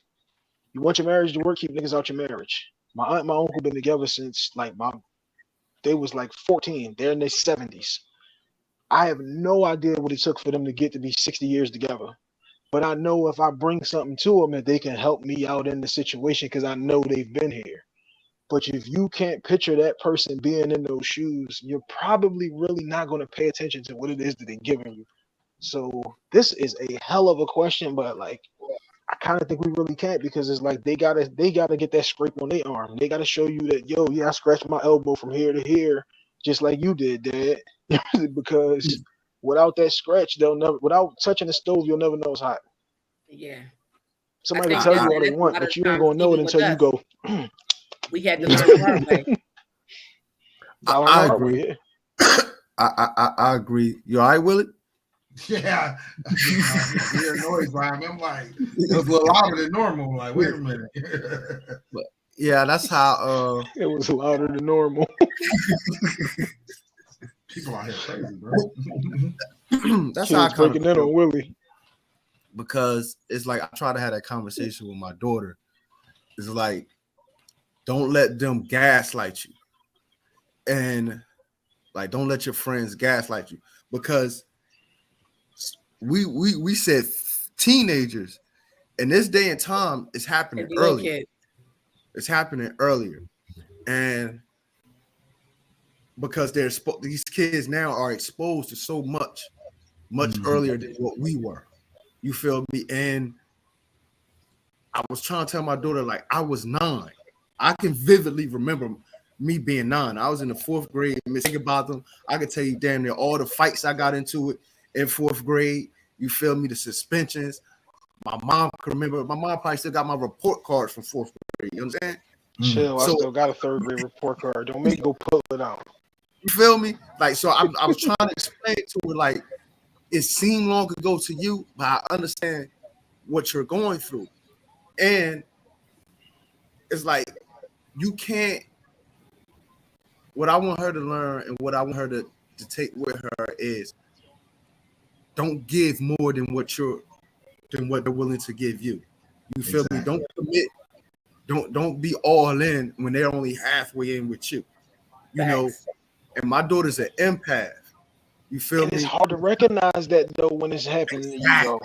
you want your marriage to work, keep niggas out your marriage. My aunt and my uncle been together since like they was like 14. They're in their 70s. I have no idea what it took for them to get to be 60 years together. but I know if I bring something to them, that they can help me out in the situation because I know they've been here. But if you can't picture that person being in those shoes, you're probably really not going to pay attention to what it is that they're giving you. So this is a hell of a question, but like I kind of think we really can't because it's like they gotta get that scrape on their arm. They gotta show you that I scratched my elbow from here to here, just like you did, Dad. Because without that scratch, without touching the stove, you'll never know it's hot. Yeah. Somebody can tell you all they want, but you ain't gonna know it until you go. We had to learn the hard way. I agree. I agree. You all right, Willie? Yeah. Weird noise behind me. I'm like, it was a little louder than normal. Like, wait a minute. But yeah, that's how it was louder than normal. People out here crazy, bro. That's how I kind breaking in on Willie. Because it's like I try to have that conversation with my daughter. It's like, don't let them gaslight you. And like, don't let your friends gaslight you. Because we said teenagers, and this day and time is happening earlier. It's happening earlier. And because these kids now are exposed to so much earlier than what we were. You feel me? And I was trying to tell my daughter, like, I was 9. I can vividly remember me being 9. I was in the 4th grade. Think about them. I can tell you damn near all the fights I got into it in 4th grade. You feel me? The suspensions. My mom can remember. My mom probably still got my report cards from 4th grade. You know what I'm saying? Chill. I still got a 3rd grade report card. Don't make me go pull it out. You feel me? Like, so I was trying to explain to her, like, it seemed long ago to you, but I understand what you're going through. And it's like, you can't, what I want her to learn and what I want her to take with her is, don't give more than what they're willing to give you. You feel me? Don't commit. Don't be all in when they're only halfway in with you. You know, and my daughter's an empath. You feel me? It's hard to recognize that though when it's happening to you, though.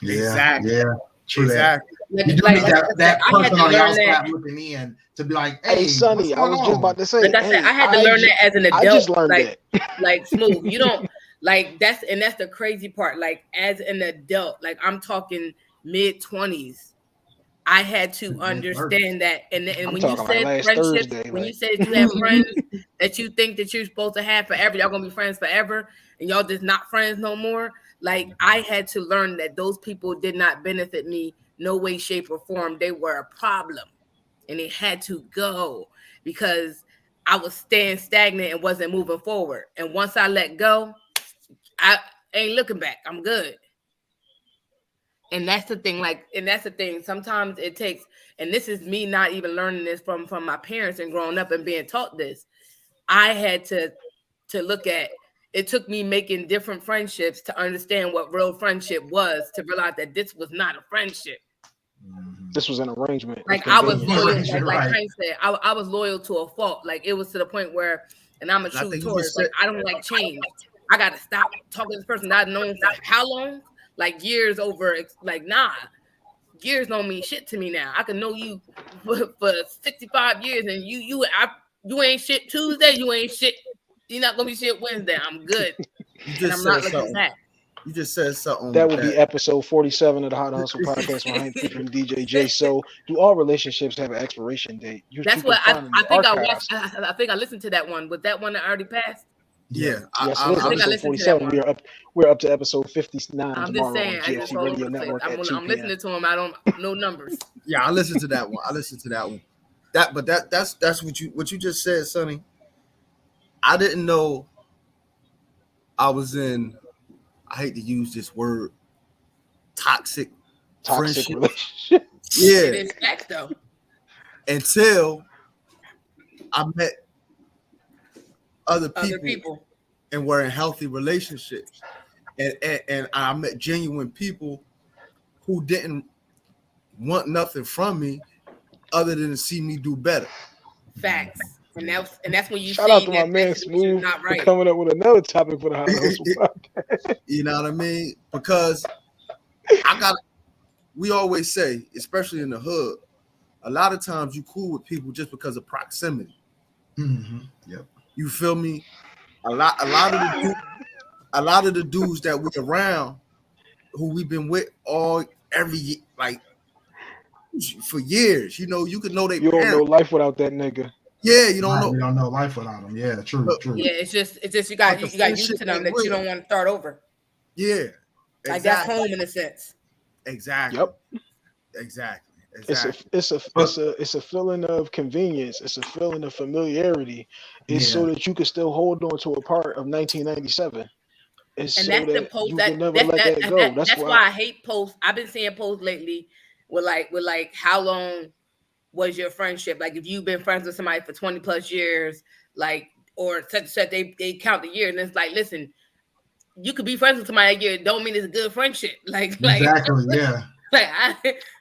Yeah, exactly. Yeah, true. Exactly. That. You do need that person on the outside looking in to be like, "Hey, Sonny, I was just about to say." Like I said, I had to learn that as an adult. I just learned that. Like Smooth, you don't like that's the crazy part. Like as an adult, like I'm talking mid-20s. I had to understand that, and when you said friendships, you said you have friends that you think that you're supposed to have forever, y'all gonna be friends forever, and y'all just not friends no more. Like I had to learn that those people did not benefit me, no way, shape, or form. They were a problem, and it had to go because I was staying stagnant and wasn't moving forward. And once I let go, I ain't looking back. I'm good. And that's the thing. Sometimes it takes, and this is me not even learning this from my parents and growing up and being taught this. I had to look at, it took me making different friendships to understand what real friendship was, to realize that this was not a friendship. This was an arrangement. Like I was loyal, like Frank said, I was loyal to a fault. Like it was to the point where, and I'm a true tourist, like I don't like change. I got to stop talking to this person that I've known for how long? Like years over, like, nah, years don't mean shit to me now. I can know you for 65 years and you ain't shit Tuesday, you ain't shit. You're not going to be shit Wednesday. I'm good. And I'm not looking back. You just said something. That would be episode 47 of the Hot Hustle Podcast behind featuring DJ J. So, do all relationships have an expiration date? That's what I think I watched. I think I listened to that one. Was that one that already passed? Yeah, yes, I think episode 47. We're up to episode 59. I'm just saying, I'm listening to him. I don't know numbers. Yeah, I listened to that one. That's what you just said, Sonny. I didn't know I was in. I hate to use this word, toxic friendship. Relationship. Yeah, it is facts though. Until I met other people and were in healthy relationships, and I met genuine people who didn't want nothing from me other than to see me do better. Facts. And that's when you shout out to my man Smooth for coming up with another topic for the Hot Hustle Podcast. You know what I mean? Because We always say, especially in the hood, a lot of times you cool with people just because of proximity. Mm-hmm. Yep. You feel me? A lot of the dudes that we around, who we've been with every like for years. You know, you can know their You don't know parents. life without that nigga. Yeah, you don't Right, know. we don't know life without them. Yeah, true, But, true. Yeah, it's just you but got the you got used friendship to them ain't that you real. don't want to start over. Yeah, Like that's exactly, home in a sense. exactly, Yep. exactly, It's a exactly. it's a But it's a feeling of convenience. It's a feeling of familiarity. It's yeah, so that you can still hold on to a part of 1997. It's And so that's the that post you can never let that go. That's that's why. why I hate posts. I've been seeing posts lately with like how long was your friendship? Like if you've been friends with somebody for 20 plus years, like or such they count the year and it's like, listen, you could be friends with somebody a year, don't mean it's a good friendship. exactly. Yeah, I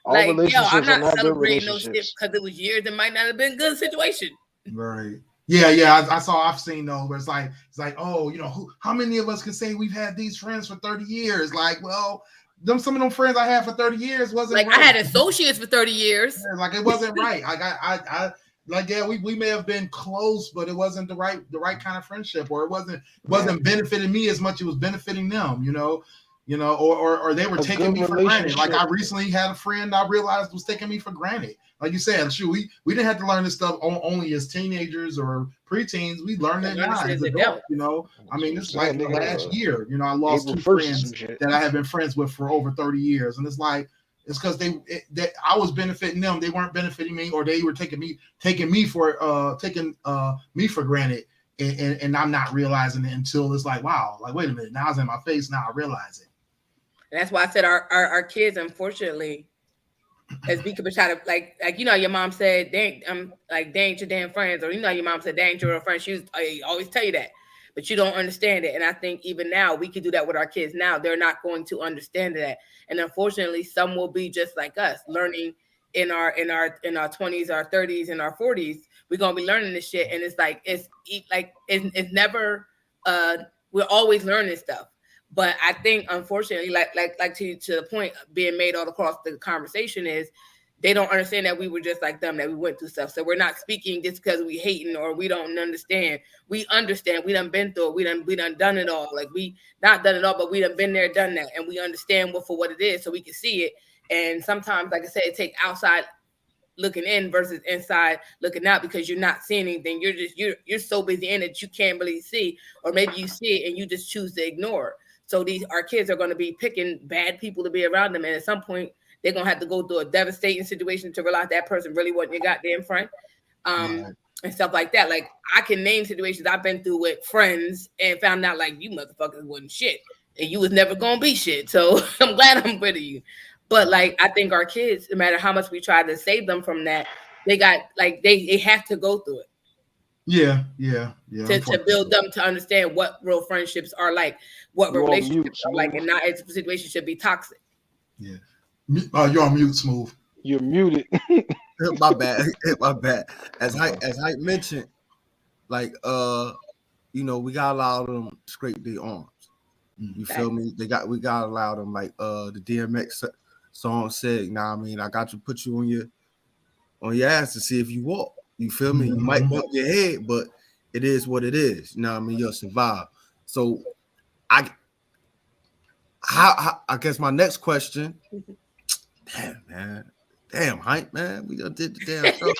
All yo, I'm relationships are not not good celebrating no shit relationships. because it was years. It might not have been a good situation. right. Yeah, yeah. I've seen those where it's like, oh, how many of us can say we've had these friends for 30 years? Like, well, some of them friends I had for 30 years wasn't Like I right. had associates for 30 years. Yeah, like it wasn't right. Like I like yeah, we may have been close, but it wasn't the right kind of friendship, or it wasn't benefiting me as much as it was benefiting them, or they were A taking good me for granted. Like relationship. I recently had a friend I realized was taking me for granted. Like you said, shoot, we didn't have to learn this stuff only as teenagers or preteens. We learned it And now understood as as adults. adults. I That's mean, what I'm this is like saying, in the last nigga. year. I lost April two 1st or some friends shit. that I have been friends with for over 30 years, and it's like it's because that I was benefiting them. They weren't benefiting me, or they were taking me for granted, and I'm not realizing it until it's like, wow, like wait a minute, now it's in my face. Now I realize it. And that's why I said our kids, unfortunately, as we could try to like your mom said they ain't your damn friends, or your mom said they ain't your real friends. I always tell you that, but you don't understand it. And I think even now we could do that with our kids. Now they're not going to understand that, and unfortunately, some will be just like us, learning in our 20s, our 30s, and our 40s. We're gonna be learning this shit, and it's like it's never. We're always learning stuff. But I think, unfortunately, like to the point being made all across the conversation is they don't understand that we were just like them, that we went through stuff. So we're not speaking just because we hating or we don't understand. We understand. We done been through it. We done it all. Like we not done it all, but we done been there, done that, and we understand what it is, so we can see it. And sometimes, like I said, it takes outside looking in versus inside looking out, because you're not seeing anything. You're so busy in it you can't really see, or maybe you see it and you just choose to ignore. So our kids are going to be picking bad people to be around them, and at some point they're going to have to go through a devastating situation to realize that person really wasn't your goddamn friend. Right. And stuff like that. Like I can name situations I've been through with friends and found out like you motherfuckers wasn't shit and you was never gonna be shit. So I'm glad I'm rid of you. But like I think our kids, no matter how much we try to save them from that, they got like they have to go through it Yeah. to build them to understand what real friendships are like, what You on mute, relationships are like, Smooth. and not every situation should be toxic. Yeah. You're on mute, Smooth. You're muted. My bad. My bad. As I mentioned, like we gotta allow them to scrape their arms. You feel me? We gotta allow them, like the DMX song said, nah, I mean, I got to put you on your ass to see if you walk. You feel me? You might bump your head, but it is what it is. You know what I mean? You'll survive. So I guess my next question, damn hype, man. We done did the damn show.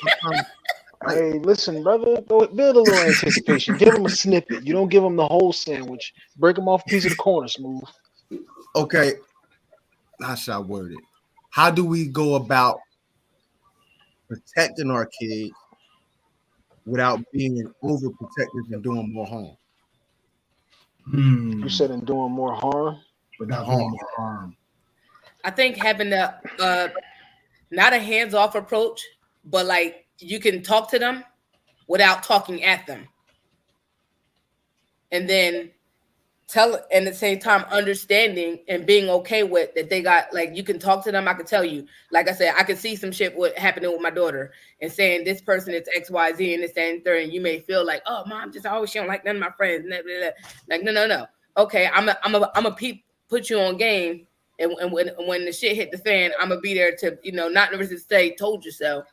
Hey, listen, brother. Go build a little anticipation. Give them a snippet. You don't give them the whole sandwich. Break them off a piece of the corner, Smooth. Okay, how should I word it? How do we go about protecting our kids without being overprotective and doing more harm? You said in doing more harm. Without doing more harm. I think having not a hands-off approach, but like you can talk to them without talking at them. And then at the same time understanding and being okay with that they got, like, you can talk to them. I can tell you, like I said, I can see some shit what happening with my daughter and saying this person is XYZ and this and third, and you may feel like, oh, mom, she don't like none of my friends. Blah, blah, blah. Like, no. Okay, I'm a put you on game And when the shit hit the fan, I'm gonna be there to, you know, not to say "told you so,"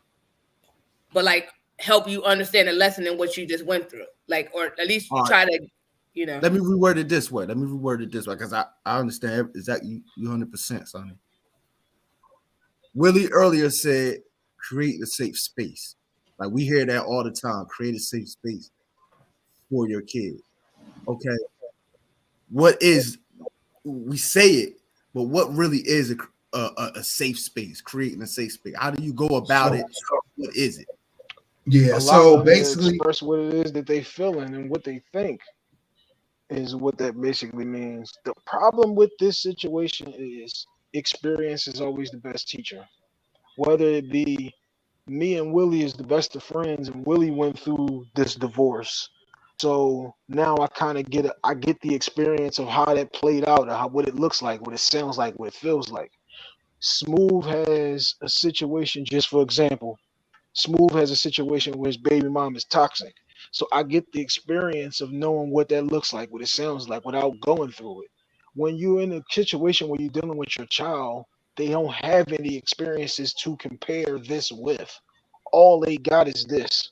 but like help you understand the lesson in what you just went through, like, or at least you try to, you know. Let me reword it this way. Because I understand exactly you 100%, Sonny. Willie earlier said, create a safe space. Like we hear that all the time. Create a safe space for your kid. Okay. What is, we say it, but what really is a safe space? Creating a safe space. How do you go about it? What is it? Yeah. Allow So them basically, to express what it is that they feeling and what they think is what that basically means. The problem with this situation is experience is always the best teacher. Whether it be me and Willie is the best of friends, and Willie went through this divorce. So now I get the experience of how that played out, how what it looks like, what it sounds like, what it feels like. Smooth has a situation, just for example. Smooth has a situation where his baby mom is toxic. So I get the experience of knowing what that looks like, what it sounds like without going through it. When you're in a situation where you're dealing with your child, they don't have any experiences to compare this with. All they got is this.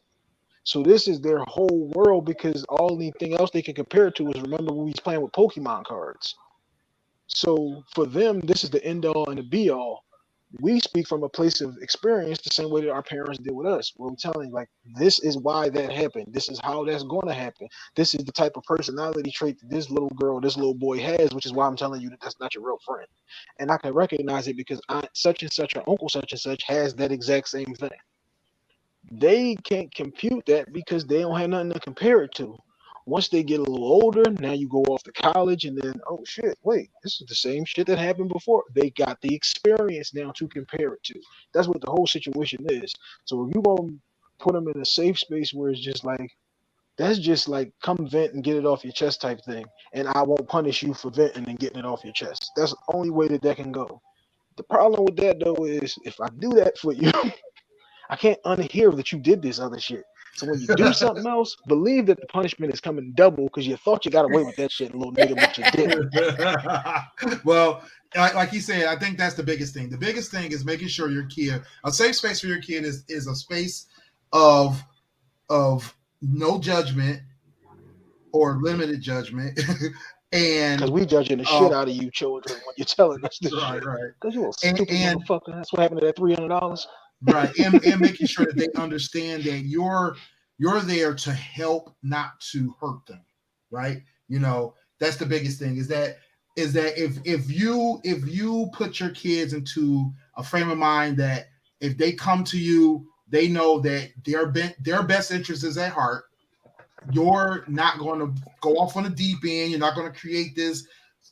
So this is their whole world because all anything else they can compare it to is remember when we was playing with Pokemon cards. So for them, this is the end all and the be all. We speak from a place of experience the same way that our parents did with us. Well, I'm telling you, like, this is why that happened. This is how that's going to happen. This is the type of personality trait that this little girl, this little boy has, which is why I'm telling you that that's not your real friend. And I can recognize it because Aunt such and such or Uncle such and such has that exact same thing. They can't compute that because they don't have nothing to compare it to. Once they get a little older, now you go off to college, and then, oh shit, wait, this is the same shit that happened before. They got the experience now to compare it to. That's what the whole situation is. So if you gonna put them in a safe space where it's just like, that's just like come vent and get it off your chest type thing, and I won't punish you for venting and getting it off your chest. That's the only way that can go. The problem with that though is if I do that for you, I can't unhear that you did this other shit. So when you do something else, believe that the punishment is coming double because you thought you got away with that shit, little nigga, but you didn't. Well, like you said, I think that's the biggest thing. The biggest thing is making sure your kid, a safe space for your kid is a space of no judgment or limited judgment. And because we judging the shit out of you children when you're telling us this right, shit. right. Because you a stupid motherfucker. That's what happened to that $300. Right. And making sure that they understand that you're there to help, not to hurt them. Right. You know, that's the biggest thing is that if you put your kids into a frame of mind that if they come to you, they know that their best interest is at heart. You're not going to go off on the deep end. You're not going to create this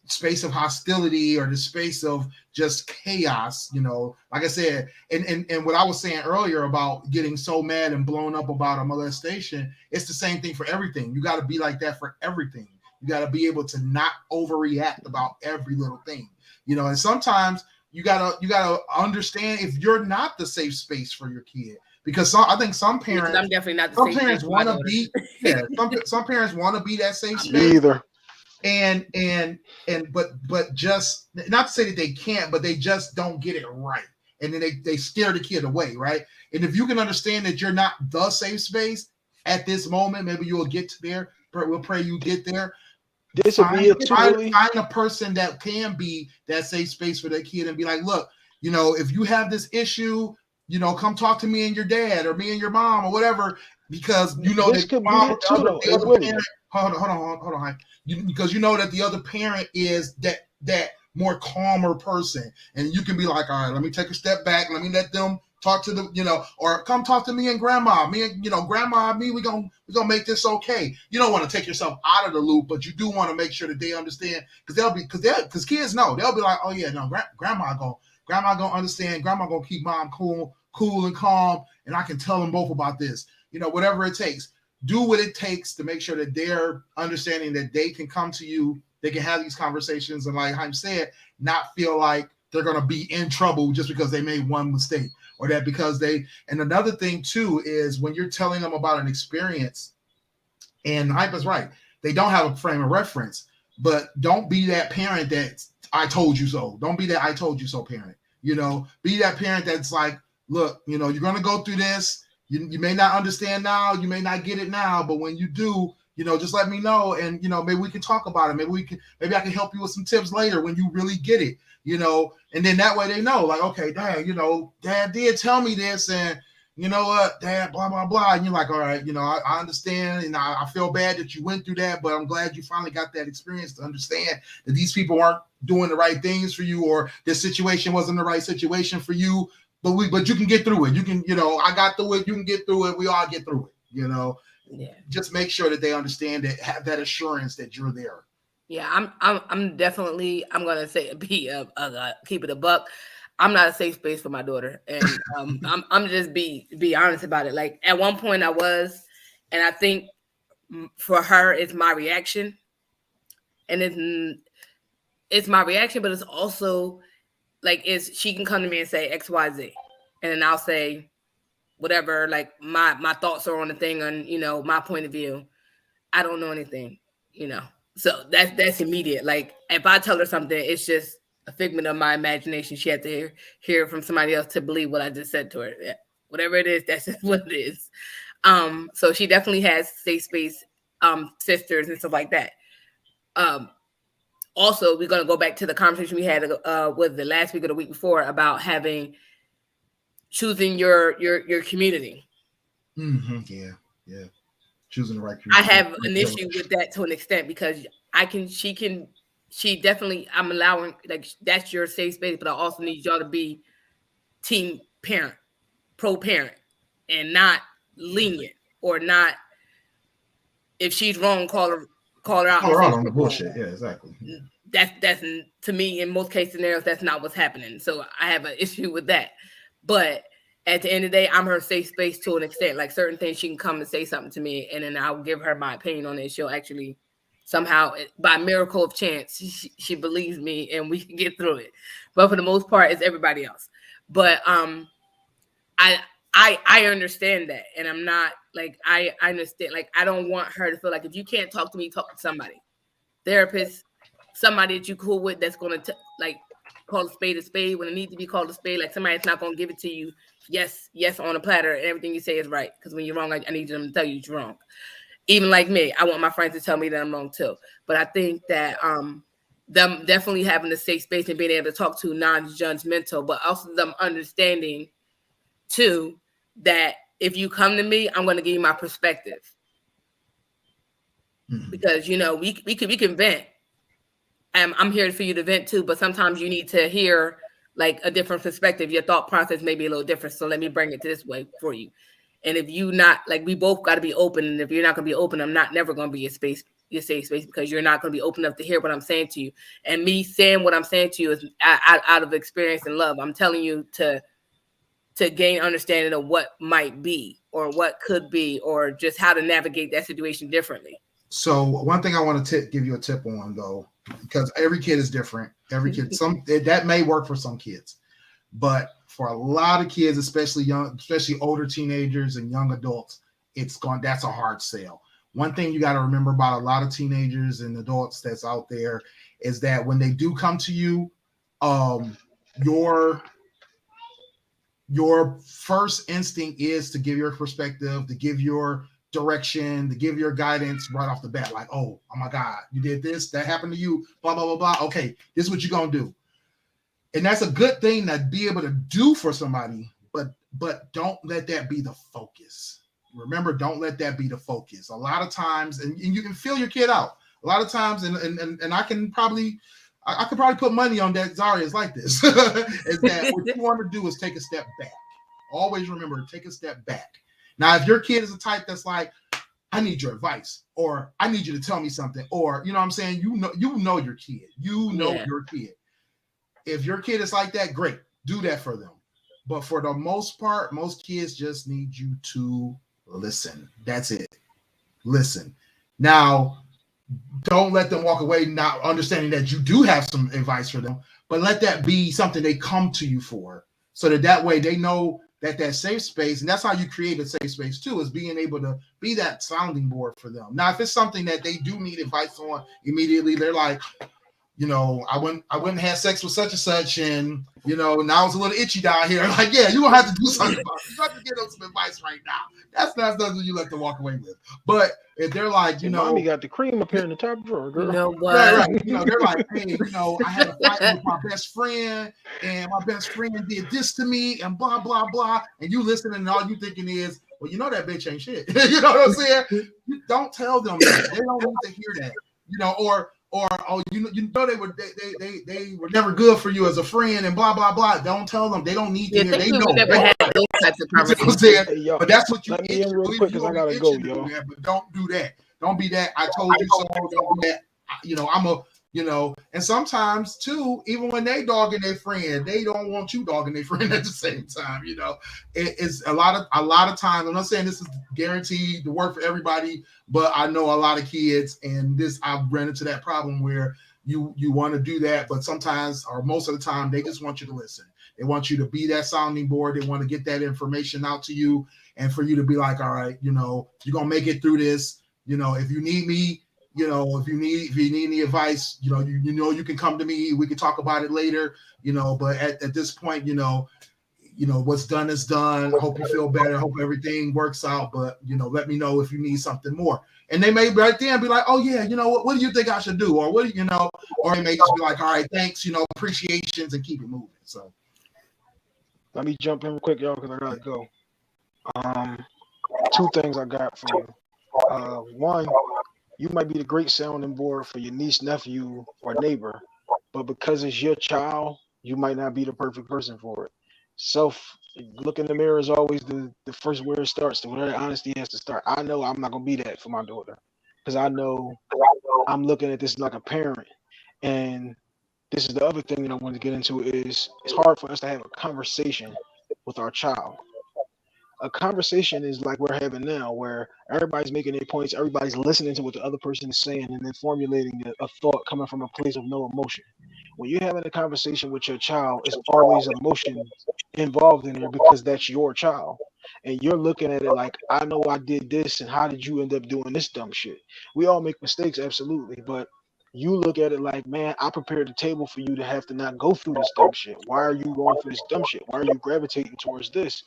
space of hostility or the space of just chaos, you know, like I said, and what I was saying earlier about getting so mad and blown up about a molestation, it's the same thing for everything. You got to be like that for everything. You got to be able to not overreact about every little thing, you know, and sometimes you gotta understand if you're not the safe space for your kid. Because I think some parents, I'm definitely not the some safe parents want to be, yeah, some parents want to be that safe space. Me either. But just not to say that they can't, but they just don't get it right. And then they scare the kid away, right? And if you can understand that you're not the safe space at this moment, maybe you'll get to there. We'll pray you get there. This will be it too, really. Find a person that can be that safe space for that kid and be like, look, you know, if you have this issue, you know, come talk to me and your dad or me and your mom or whatever, because you know this that could be it too, though. the other parent, hold on. Because you know that the other parent is that more calmer person, and you can be like, all right, let me take a step back, let me let them talk to the, you know, or come talk to me and grandma. Me and, you know, grandma and me, we're gonna make this okay. You don't want to take yourself out of the loop, but you do want to make sure that they understand, because kids know, they'll be like, oh yeah, no, grandma gonna understand, grandma gonna keep mom cool and calm, and I can tell them both about this. You know, whatever it takes. Do what it takes to make sure that they're understanding that they can come to you, they can have these conversations, and like Haim said, not feel like they're going to be in trouble just because they made one mistake, or that because and another thing too is when you're telling them about an experience, and Haim is right, they don't have a frame of reference, but don't be that parent that I told you so. Don't be that I told you so parent. You know, be that parent that's like, look, you know, you're going to go through this. You may not understand now. You may not get it now. But when you do, you know, just let me know. And, you know, maybe we can talk about it. Maybe I can help you with some tips later when you really get it, you know. And then that way they know, like, okay, dang, you know, Dad did tell me this. And, you know what, Dad, blah, blah, blah. And you're like, all right, you know, I understand. And I feel bad that you went through that. But I'm glad you finally got that experience to understand that these people aren't doing the right things for you, or this situation wasn't the right situation for you. But you can get through it. You can, you know, I got through it. You can get through it. We all get through it, you know. Yeah. Just make sure that they understand that, have that assurance that you're there. Yeah, I'm definitely, I'm gonna say keep it a buck. I'm not a safe space for my daughter, and I'm just be honest about it. Like at one point I was, and I think for her it's my reaction, and it's my reaction, but it's also like she can come to me and say XYZ, and then I'll say whatever. Like my thoughts are on the thing, on, you know, my point of view. I don't know anything, you know. So that's immediate. Like if I tell her something, it's just a figment of my imagination. She had to hear from somebody else to believe what I just said to her. Yeah. Whatever it is, that's just what it is. So she definitely has safe space, sisters and stuff like that. Also, we're gonna go back to the conversation we had with the last week or the week before about choosing your community. Mm-hmm. Yeah. Choosing the right community. I have an issue with that to an extent, because she definitely, I'm allowing, like, that's your safe space, but I also need y'all to be team parent, pro parent, and not lenient, or not, if she's wrong, call her out. Call her out on the bullshit. Yeah, exactly. That's to me, in most case scenarios, that's not what's happening. So I have an issue with that. But at the end of the day, I'm her safe space to an extent. Like certain things, she can come and say something to me, and then I'll give her my opinion on it. She'll actually somehow, by miracle of chance, she believes me, and we can get through it. But for the most part, it's everybody else. But I understand that, and I'm not like, I understand. Like I don't want her to feel like, if you can't talk to me, talk to somebody, therapist, somebody that you cool with, that's gonna like call a spade when it needs to be called a spade. Like somebody that's not gonna give it to you yes on a platter, and everything you say is right. Because when you're wrong, I need them to tell you you're wrong. Even like me, I want my friends to tell me that I'm wrong too. But I think that them definitely having a safe space and being able to talk to non-judgmental, but also them understanding too that if you come to me, I'm going to give you my perspective. Mm-hmm. Because, you know, we can vent. I'm here for you to vent too, but sometimes you need to hear like a different perspective. Your thought process may be a little different, so let me bring it this way for you. And if you not, like, we both got to be open. And if you're not going to be open, I'm never going to be your safe space, because you're not going to be open enough to hear what I'm saying to you. And me saying what I'm saying to you is out of experience and love. I'm telling you to gain understanding of what might be, or what could be, or just how to navigate that situation differently. So one thing I want to give you a tip on, though, because every kid is different. Every kid, that may work for some kids, but for a lot of kids, especially older teenagers and young adults, that's a hard sell. One thing you got to remember about a lot of teenagers and adults that's out there is that when they do come to you, your first instinct is to give your perspective, to give your direction, to give your guidance right off the bat. Like, oh my God, you did this, that happened to you, blah, blah, blah, blah. Okay, this is what you're going to do. And that's a good thing to be able to do for somebody, but don't let that be the focus. Remember, don't let that be the focus. A lot of times, and you can feel your kid out. A lot of times, and I could probably put money on that Zaria is like this, is that what you want to do is take a step back. Always remember to take a step back. Now, if your kid is a type that's like, I need your advice, or I need you to tell me something, or, you know what I'm saying? You know your kid. Your kid. If your kid is like that, great. Do that for them. But for the most part, most kids just need you to listen. That's it. Listen. Now, don't let them walk away not understanding that you do have some advice for them, but let that be something they come to you for, so that way they know that safe space, and that's how you create a safe space too, is being able to be that sounding board for them. Now, if it's something that they do need advice on immediately, they're like, you know, I went and had sex with such and such, and you know, now it's a little itchy down here. Like, yeah, you're gonna have to do something about it. You have to give them some advice right now. That's nothing you like to walk away with. But if they're like, you know, mommy got the cream up here in the top drawer, girl. You know what? right. You know, they're like, hey, you know, I had a fight with my best friend, and my best friend did this to me, and blah blah blah. And you listening, and all you thinking is, well, you know that bitch ain't shit. You know what I'm saying? You don't tell them that. They don't need to hear that. You know, or oh, you know they were never good for you as a friend, and blah blah blah. Don't tell them. They don't need to hear. They know. We never had those types of conversations. Hey, yo, but that's what you let me itch. in real quick because I gotta go, yo. But don't do that. Don't be that. I told you so. Don't do that. You know, I'm a. You know, and sometimes too, even when they dogging their friend, they don't want you dogging their friend at the same time. You know, it's a lot of times. I'm not saying this is guaranteed to work for everybody, but I know a lot of kids, and I've ran into that problem where you want to do that, but sometimes or most of the time they just want you to listen. They want you to be that sounding board. They want to get that information out to you, and for you to be like, all right, you know, you're gonna make it through this. You know, if you need me. You know, if you need any advice, you know, you can come to me. We can talk about it later. You know, but at this point, you know, what's done is done. Hope you feel better. Hope everything works out. But you know, let me know if you need something more. And they may right then be like, oh yeah, you know, what do you think I should do? Or what do you know? Or they may just be like, all right, thanks. You know, appreciations, and keep it moving. So let me jump in quick, y'all, because I gotta go. Two things I got for you. One. You might be the great sounding board for your niece, nephew, or neighbor, but because it's your child, you might not be the perfect person for it. Look in the mirror is always the first where it starts, the where honesty has to start. I know I'm not going to be that for my daughter because I know I'm looking at this like a parent. And this is the other thing that I want to get into is it's hard for us to have a conversation with our child. A conversation is like we're having now, where everybody's making their points, everybody's listening to what the other person is saying, and then formulating a thought coming from a place of no emotion. When you're having a conversation with your child, it's always emotion involved in there because that's your child. And you're looking at it like, I know I did this, and how did you end up doing this dumb shit? We all make mistakes, absolutely, but you look at it like, man, I prepared the table for you to have to not go through this dumb shit. Why are you going through this dumb shit? Why are you gravitating towards this?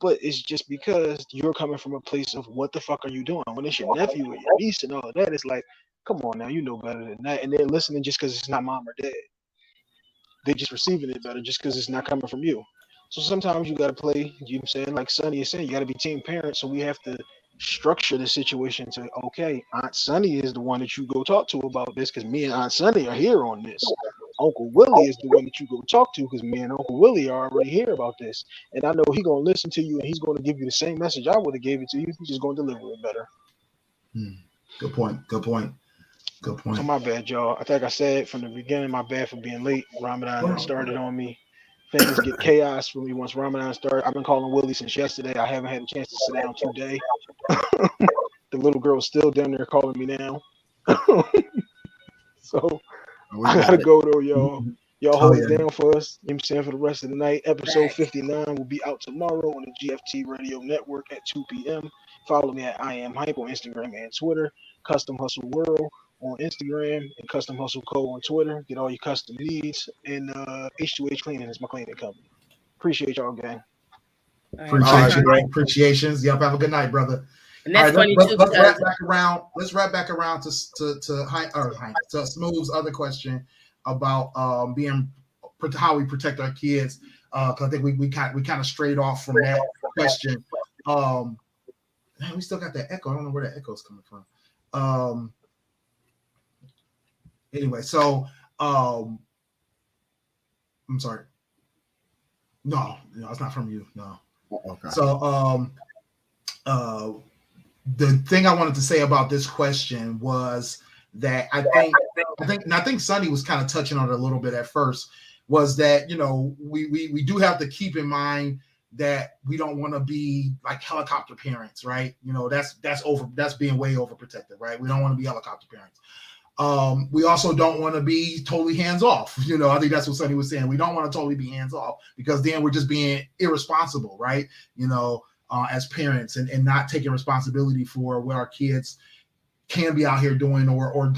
But it's just because you're coming from a place of what the fuck are you doing? When it's your nephew or your niece and all of that, it's like, come on now, you know better than that. And they're listening just because it's not mom or dad. They're just receiving it better just because it's not coming from you. So sometimes you got to play, you know what I'm saying? Like Sonny is saying, you got to be team parent. So we have to structure the situation to, okay, Aunt Sonny is the one that you go talk to about this because me and Aunt Sonny are here on this. Uncle Willie is the one that you go talk to because me and Uncle Willie are already here about this. And I know he's going to listen to you and he's going to give you the same message I would have gave it to you. He's just going to deliver it better. Good point. So my bad, y'all. I think I said from the beginning, my bad for being late. Ramadan started on me. Things get chaos for me once Ramadan started. I've been calling Willie since yesterday. I haven't had a chance to sit down today. The little girl's still down there calling me now. So I gotta go though, y'all. Y'all hold it down for us. You know what I'm saying, for the rest of the night. Episode 59 will be out tomorrow on the GFT Radio Network at 2 p.m. Follow me at I Am Hype on Instagram and Twitter. Custom Hustle World on Instagram and Custom Hustle Co on Twitter. Get all your custom needs. And H2H Cleaning is my cleaning company. Appreciate y'all, gang. Appreciations. Yep. Have a good night, brother. And that's all right, funny too. Let's wrap back around. Let's wrap back around to Smooth's other question about how we protect our kids. Because I think we kind of strayed off from that question. Man, we still got that echo. I don't know where that echo is coming from. Anyway, so I'm sorry. No, it's not from you. No. Okay. So the thing I wanted to say about this question was that I think Sonny was kind of touching on it a little bit at first, was that, you know, we do have to keep in mind that we don't want to be like helicopter parents, right? You know, that's being way overprotective, right? We don't want to be helicopter parents. We also don't want to be totally hands off. You know, I think that's what Sonny was saying. We don't want to totally be hands off because then we're just being irresponsible, right? You know, as parents and not taking responsibility for what our kids can be out here doing or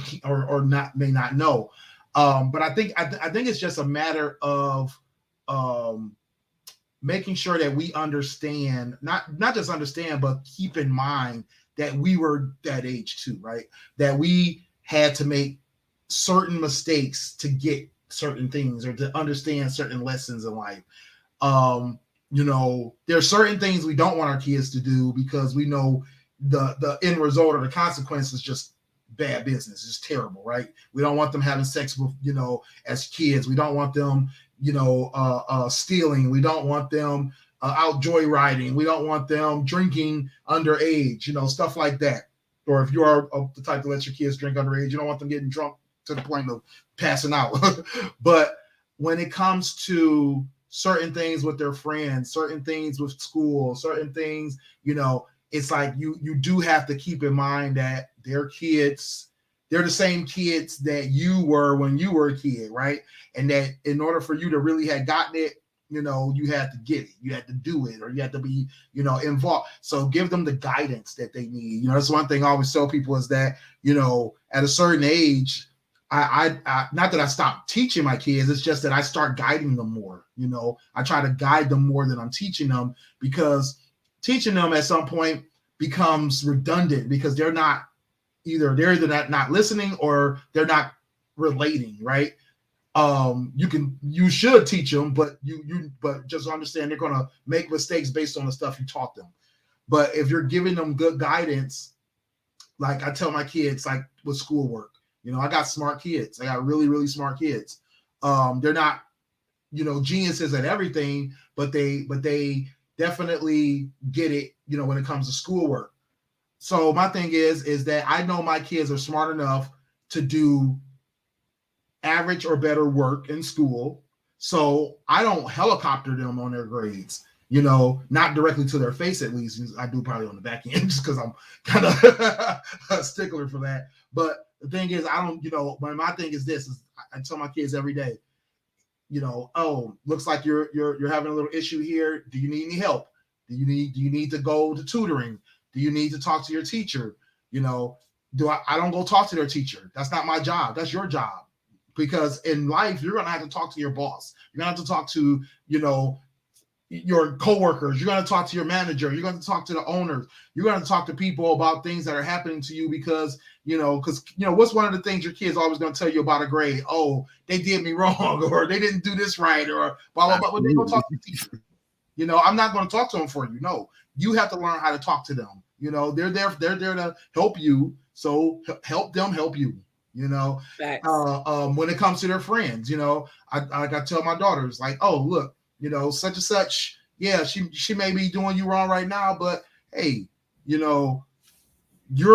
not may not know. But I think it's just a matter of making sure that we understand, not just understand, but keep in mind that we were that age too, right? That we had to make certain mistakes to get certain things or to understand certain lessons in life. There are certain things we don't want our kids to do because we know the end result or the consequence is just bad business. It's terrible, right? We don't want them having sex with, as kids. We don't want them, stealing. We don't want them out joyriding. We don't want them drinking underage, stuff like that. Or if you are the type to let your kids drink underage, you don't want them getting drunk to the point of passing out. But when it comes to certain things with their friends, certain things with school, certain things, it's like you do have to keep in mind that they're kids. They're the same kids that you were when you were a kid, right? And that in order for you to really have gotten it, you had to get it, you had to do it, or you had to be, involved. So give them the guidance that they need. That's one thing I always tell people is that, at a certain age, I not that I stopped teaching my kids, it's just that I start guiding them more. I try to guide them more than I'm teaching them, because teaching them at some point becomes redundant because they're either not listening or they're not relating, right? You should teach them, but but just understand they're going to make mistakes based on the stuff you taught them. But if you're giving them good guidance, like I tell my kids, like with schoolwork, I got smart kids. I got really, really smart kids. They're not, geniuses at everything, but they definitely get it, when it comes to schoolwork. So my thing is that I know my kids are smart enough to do average or better work in school. So I don't helicopter them on their grades, not directly to their face, at least. I do probably on the back end just because I'm kind of a stickler for that. But the thing is, I don't, my thing is this, is I tell my kids every day, oh, looks like you're having a little issue here. Do you need any help? Do you need to go to tutoring? Do you need to talk to your teacher? I don't go talk to their teacher. That's not my job. That's your job. Because in life, you're going to have to talk to your boss. You're going to have to talk to, your coworkers. You're going to talk to your manager. You're going to talk to the owners. You're going to talk to people about things that are happening to you because what's one of the things your kids always going to tell you about a grade? Oh, they did me wrong, or they didn't do this right, or blah, blah, blah. Well, they go talk to the teacher. I'm not going to talk to them for you. No, you have to learn how to talk to them. They're there to help you. So help them help you. When it comes to their friends, I tell my daughters, like, oh, look, such and such, yeah, she may be doing you wrong right now, but hey, you're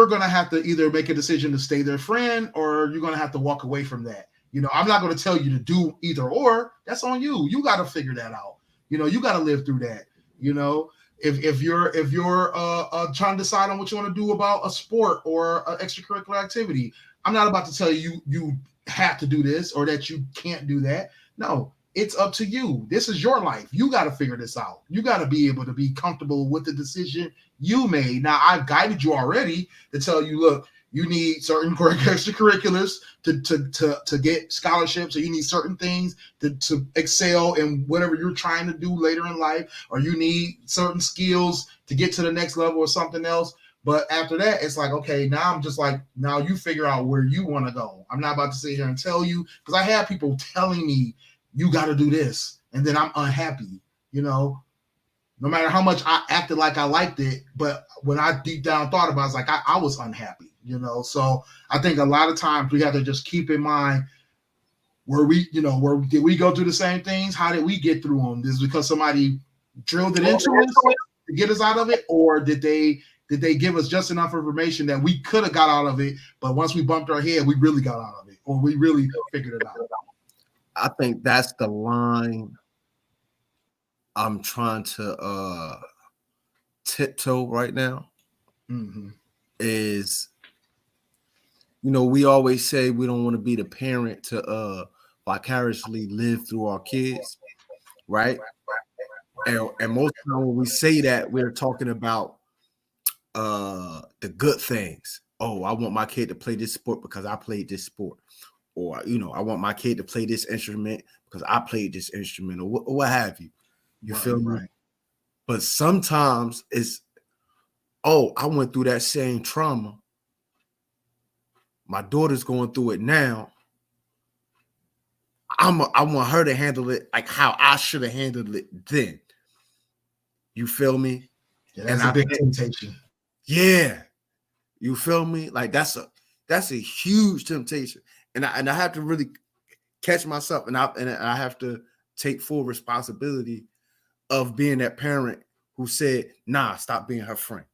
gonna have to either make a decision to stay their friend or you're gonna have to walk away from that. I'm not gonna tell you to do either or. That's on you. You got to figure that out. You got to live through that. If you're trying to decide on what you want to do about a sport or an extracurricular activity, I'm not about to tell you have to do this or that you can't do that. No, it's up to you. This is your life. You got to figure this out. You got to be able to be comfortable with the decision you made. Now, I've guided you already to tell you, look, you need certain extracurriculars to get scholarships, or you need certain things to excel in whatever you're trying to do later in life, or you need certain skills to get to the next level or something else. But after that, it's like, okay, now I'm just like, now you figure out where you want to go. I'm not about to sit here and tell you, because I have people telling me, you got to do this. And then I'm unhappy, no matter how much I acted like I liked it. But when I deep down thought about it, it's like I was unhappy, So I think a lot of times we have to just keep in mind where did we go through the same things? How did we get through them? Is it because somebody drilled it into us to get us out of it? Or did they give us just enough information that we could have got out of it, but once we bumped our head, we really got out of it, or we really figured it out? I think that's the line I'm trying to tiptoe right now. Mm-hmm. Is, we always say we don't want to be the parent to vicariously live through our kids, right? And most of the time when we say that, we're talking about the good things. Oh, I want my kid to play this sport because I played this sport. or I want my kid to play this instrument because I played this instrument, or what have you. You feel me? Right. But sometimes it's, oh, I went through that same trauma. My daughter's going through it now. I want her to handle it like how I should have handled it then. You feel me? Yeah, that's a big temptation. Yeah. You feel me? Like that's a huge temptation. And I have to really catch myself, and I have to take full responsibility of being that parent who said, nah, stop being her friend.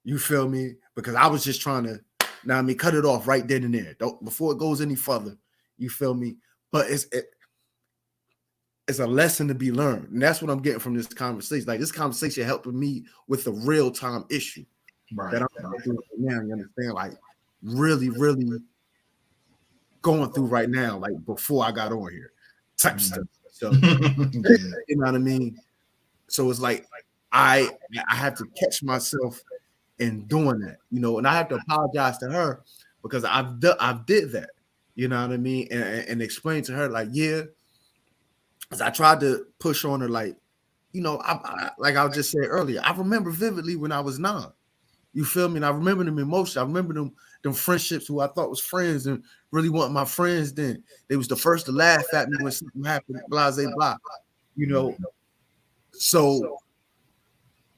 You feel me? Because I was just trying to, cut it off right then and there. Don't, before it goes any further. You feel me? But it's a lesson to be learned. And that's what I'm getting from this conversation. Like, this conversation helping me with the real time issue that I'm going through right now. You understand? Like, really, really going through right now, like before I got on here type stuff. So, you know what I mean? So it's like, I have to catch myself in doing that, and I have to apologize to her because I've did that, you know what I mean? And explain to her, like, yeah, as I tried to push on her, like, like I just said earlier, I remember vividly when I was 9. You feel me? And I remember them emotions. I remember them friendships who I thought was friends and really weren't my friends then. They was the first to laugh at me when something happened, blah, blah, blah, So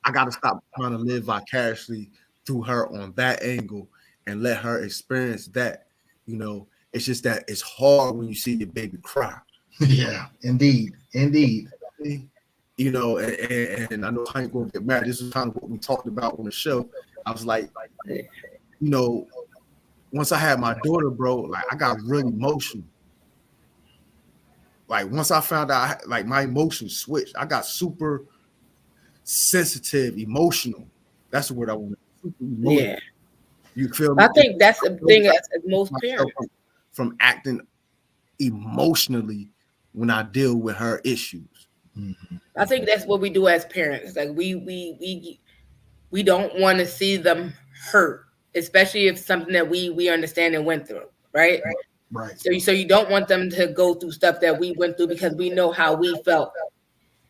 I got to stop trying to live vicariously through her on that angle and let her experience that. It's just that it's hard when you see your baby cry. Yeah, indeed. And I know I ain't gonna get mad. This is kind of what we talked about on the show. I was like, once I had my daughter, bro, like I got really emotional. Like once I found out, like my emotions switched. I got super sensitive, emotional. That's the word I want. Yeah. You feel me? I think that's the thing as most parents. From acting emotionally when I deal with her issues. Mm-hmm. I think that's what we do as parents. Like we don't want to see them hurt, especially if something that we understand and went through, right? Right. So you don't want them to go through stuff that we went through because we know how we felt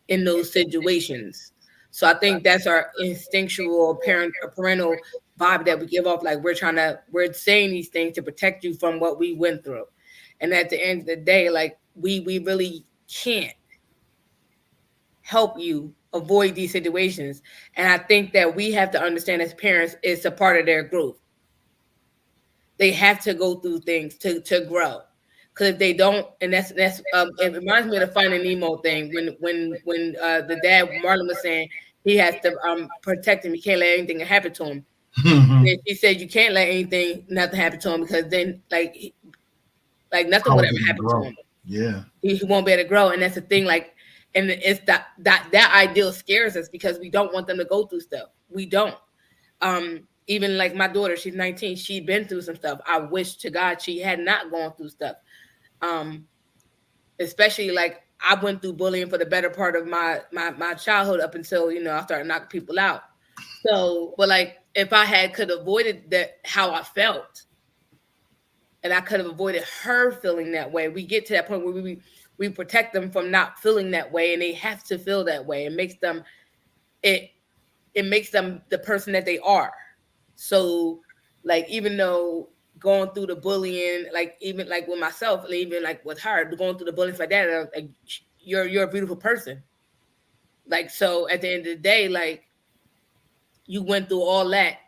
in those situations. So I think that's our instinctual parental vibe that we give off. Like we're saying these things to protect you from what we went through. And at the end of the day, like we really can't help you avoid these situations. And I think that we have to understand as parents, it's a part of their growth. They have to go through things to grow. Because if they don't, and that's it reminds me of the Finding Nemo thing when the dad Marlon was saying he has to protect him. He can't let anything happen to him. Mm-hmm. And he said you can't let nothing happen to him because then like nothing would ever happen to him. Yeah, he won't be able to grow, and that's the thing. Like, and it's that ideal scares us because we don't want them to go through stuff. We don't. Even like my daughter, she's 19. She'd been through some stuff. I wish to God she had not gone through stuff. Especially like I went through bullying for the better part of my childhood up until I started knocking people out. So, but like if I could have avoided that, how I felt, and I could have avoided her feeling that way. We get to that point where we protect them from not feeling that way, and they have to feel that way. It makes them the person that they are. So, like even though going through the bullying, like even like with myself, even like with her, going through the bullying for that, like you're a beautiful person. Like so, at the end of the day, like you went through all that,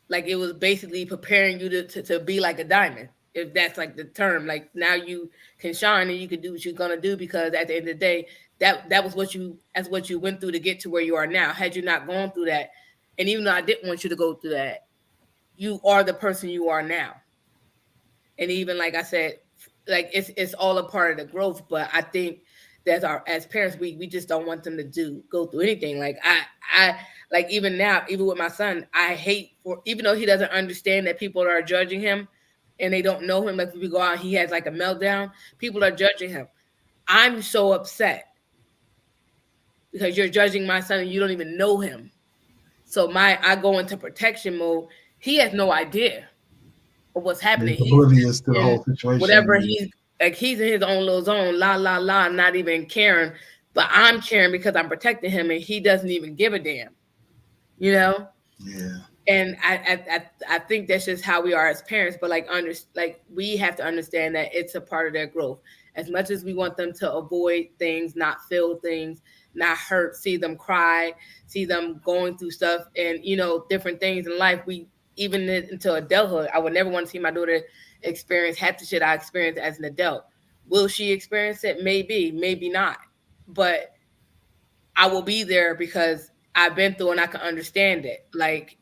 like it was basically preparing you to be like a diamond, if that's like the term. Like now you can shine and you can do what you're gonna do because at the end of the day, that was what you went through to get to where you are now. Had you not gone through that, and even though I didn't want you to go through that, you are the person you are now. And even like I said, like it's all a part of the growth. But I think that as parents, we just don't want them to go through anything. Like I like even now, even with my son, I hate even though he doesn't understand that people are judging him and they don't know him. Like if we go out, he has like a meltdown. People are judging him. I'm so upset because you're judging my son and you don't even know him. So I go into protection mode. He has no idea. what's happening. He's oblivious to the in whole situation. whatever he's in his own little zone, la la la, not even caring. But I'm caring because I'm protecting him, and he doesn't even give a damn. You know? Yeah. And I think that's just how we are as parents. But like we have to understand that it's a part of their growth. As much as we want them to avoid things, not feel things, not hurt, see them cry, see them going through stuff, and different things in life. We even into adulthood, I would never want to see my daughter experience half the shit I experienced as an adult. Will she experience it? Maybe, maybe not. But I will be there because I've been through and I can understand it. Like,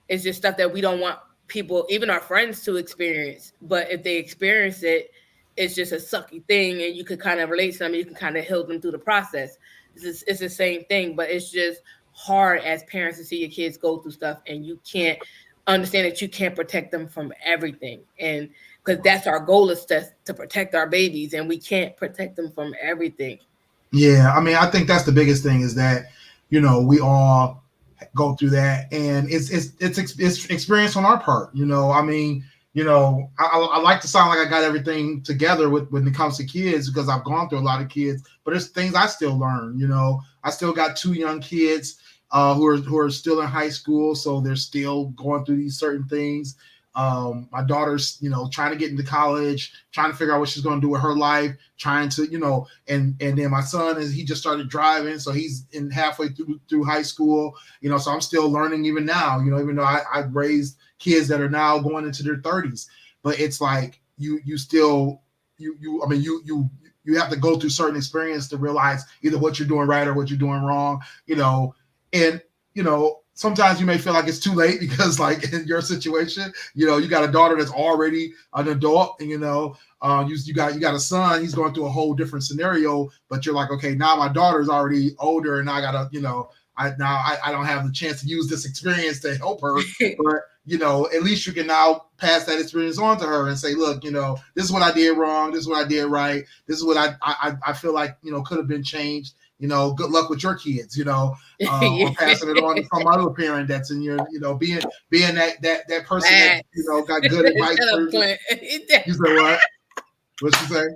it's just stuff that we don't want people, even our friends, to experience. But if they experience it, it's just a sucky thing, and you could kind of relate to them. You can kind of help them through the process. It's the same thing, but it's just hard as parents to see your kids go through stuff, and you can't understand that you can't protect them from everything. And because that's our goal, is to protect our babies, and we can't protect them from everything. Yeah, I mean, I think that's the biggest thing is that, we all go through that, and it's experience on our part. I mean, I like to sound like I got everything together when it comes to kids because I've gone through a lot of kids, but there's things I still learn. I still got 2 young kids who are still in high school, so they're still going through these certain things. My daughter's, trying to get into college, trying to figure out what she's going to do with her life, trying to, and then my son he just started driving. So he's in halfway through high school, so I'm still learning even now, even though I raised kids that are now going into their 30s, but it's like, you have to go through certain experience to realize either what you're doing right or what you're doing wrong, and, sometimes you may feel like it's too late because, like, in your situation, you got a daughter that's already an adult, and you got a son. He's going through a whole different scenario, but you're like, okay, now my daughter's already older, and I gotta, I don't have the chance to use this experience to help her, but at least you can now pass that experience on to her and say, look, this is what I did wrong, this is what I did right, this is what I feel like could have been changed. Good luck with your kids, or passing it on to some other parent that's in your, being that person that, got good advice. You say what? What'd you say?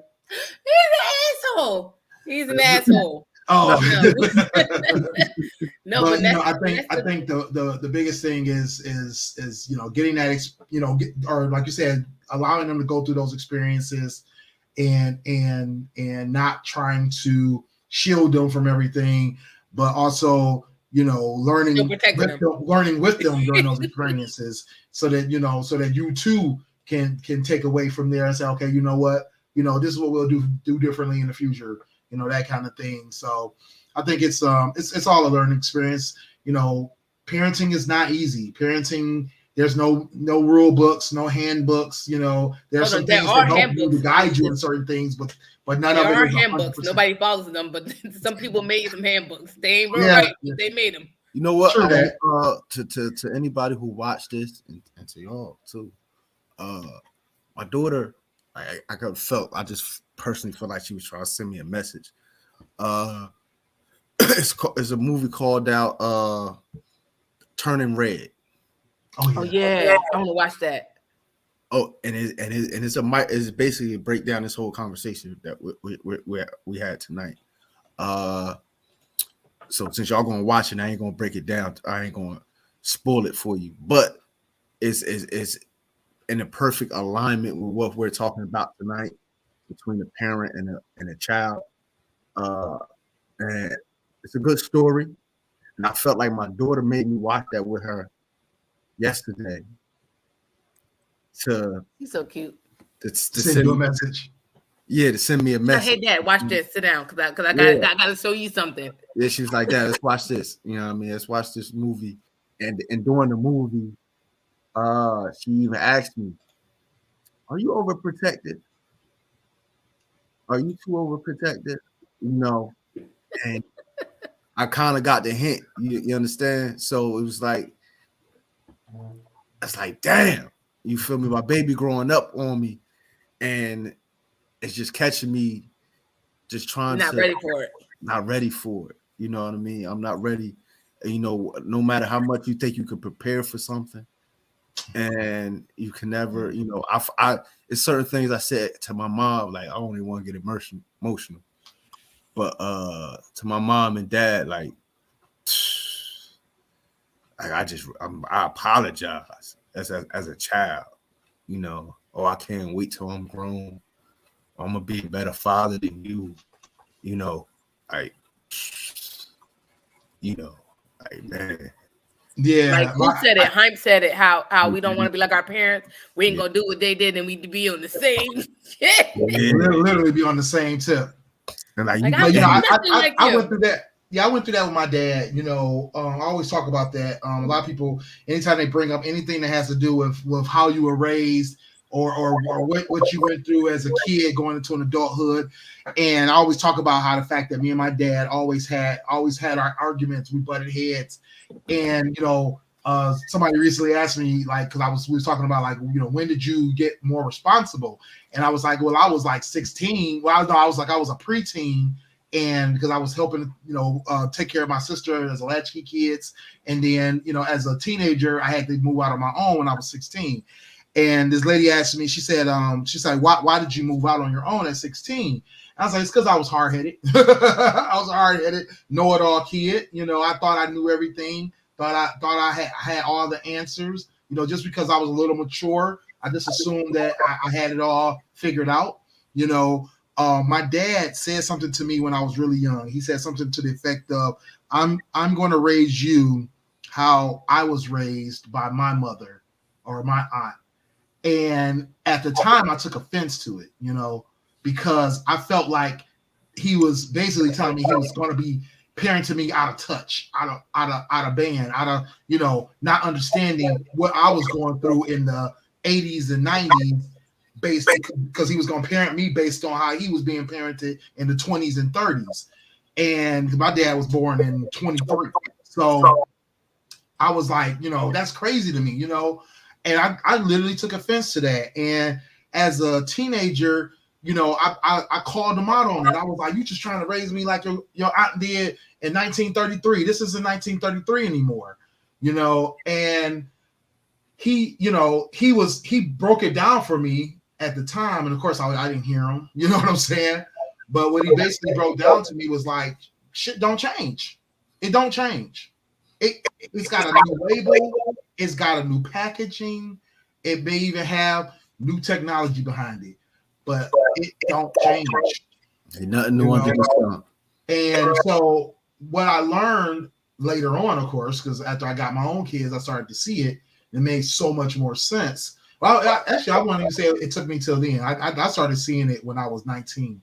He's an asshole. He's an asshole. Oh, no, but I think the biggest thing is getting that, or like you said, allowing them to go through those experiences, and not trying to shield them from everything, but also learning with them during those experiences, so that you too can take away from there and say, okay, you know what, this is what we'll do differently in the future, that kind of thing. So I think it's all a learning experience. Parenting is not easy. Parenting, there's no rule books, no handbooks. There's some things that help you to guide you in certain things, but none of it is 100%. There are handbooks. Nobody follows them, but some people made some handbooks. They ain't real right, but they made them. You know what? Sure, to anybody who watched this, and to y'all too, my daughter, I just personally felt like she was trying to send me a message. It's a movie called out Turning Red. Oh yeah, I want to watch that. Oh, and it's basically a breakdown this whole conversation that we had tonight. So since y'all gonna watch it, I ain't gonna break it down. I ain't gonna spoil it for you, but it's in a perfect alignment with what we're talking about tonight between the parent and the child. And it's a good story, and I felt like my daughter made me watch that with her yesterday. He's so cute. To send you a message. Yeah, to send me a message. Hey, Dad, watch this. Sit down, because I gotta show you something. Yeah, she was like, Dad, let's watch this. You know what I mean? Let's watch this movie. And during the movie, she even asked me, "Are you overprotected? Are you too overprotected?" And I kind of got the hint. You understand? So it was like, it's like, damn, you feel me? My baby growing up on me, and it's just catching me, just trying not ready for it. Not ready for it. You know what I mean? I'm not ready. No matter how much you think you could prepare for something, and you can never, you know, I it's certain things I said to my mom, like I don't even want to get emotional, but to my mom and dad, like I apologize as a child, you know. Oh, I can't wait till I'm grown. I'm gonna be a better father than you, you know. Like, you know, like man. Like Yeah, who said it? Hype said it. How we don't Mhm. want to be like our parents. We ain't Yeah. gonna do what they did, and we be on the same shit. Yeah. literally be on the same tip. And like Like you, I'm But you know, just nothing like I you. went through that. Yeah, I went through that with my dad. You know, I always talk about that. A lot of people, anytime they bring up anything that has to do with how you were raised or what you went through as a kid going into an adulthood, and I always talk about how the fact that me and my dad always had our arguments, we butted heads, and you know. Somebody recently asked me, like, because we was talking about, like, you know, when did you get more responsible? And I was like, well, I was like 16. Well, I was a preteen, and because I was helping, you know, take care of my sister as a latchkey kids, and then, you know, as a teenager, I had to move out on my own when I was 16. And this lady asked me, she said, why did you move out on your own at 16? I was like, it's because I was hard-headed. I was a hard-headed, know-it-all kid. You know, I thought I knew everything. Thought I had all the answers. You know, just because I was a little mature, I just assumed that I had it all figured out. You know, my dad said something to me when I was really young. He said something to the effect of, I'm going to raise you how I was raised by my mother or my aunt. And at the time, I took offense to it, you know, because I felt like he was basically telling me he was going to be parenting me out of touch, out of band, out of, you know, not understanding what I was going through in the 80s and 90s, based because he was going to parent me based on how he was being parented in the 20s and 30s. And my dad was born in 23. So I was like, you know, that's crazy to me, you know. And I literally took offense to that. And as a teenager, you know, I called him out on it. I was like, you just trying to raise me like your aunt did in 1933. This isn't 1933 anymore, you know. And he, you know, he broke it down for me at the time. And of course, I didn't hear him, you know what I'm saying? But what he basically broke down to me was like, shit don't change. It don't change. It's got a new label. It's got a new packaging. It may even have new technology behind it, but it don't change. ain't nothing new under the sun. And so what I learned later on, of course, because after I got my own kids, I started to see it. It made so much more sense. Well, actually, I wouldn't even say it took me till then. I started seeing it when I was 19.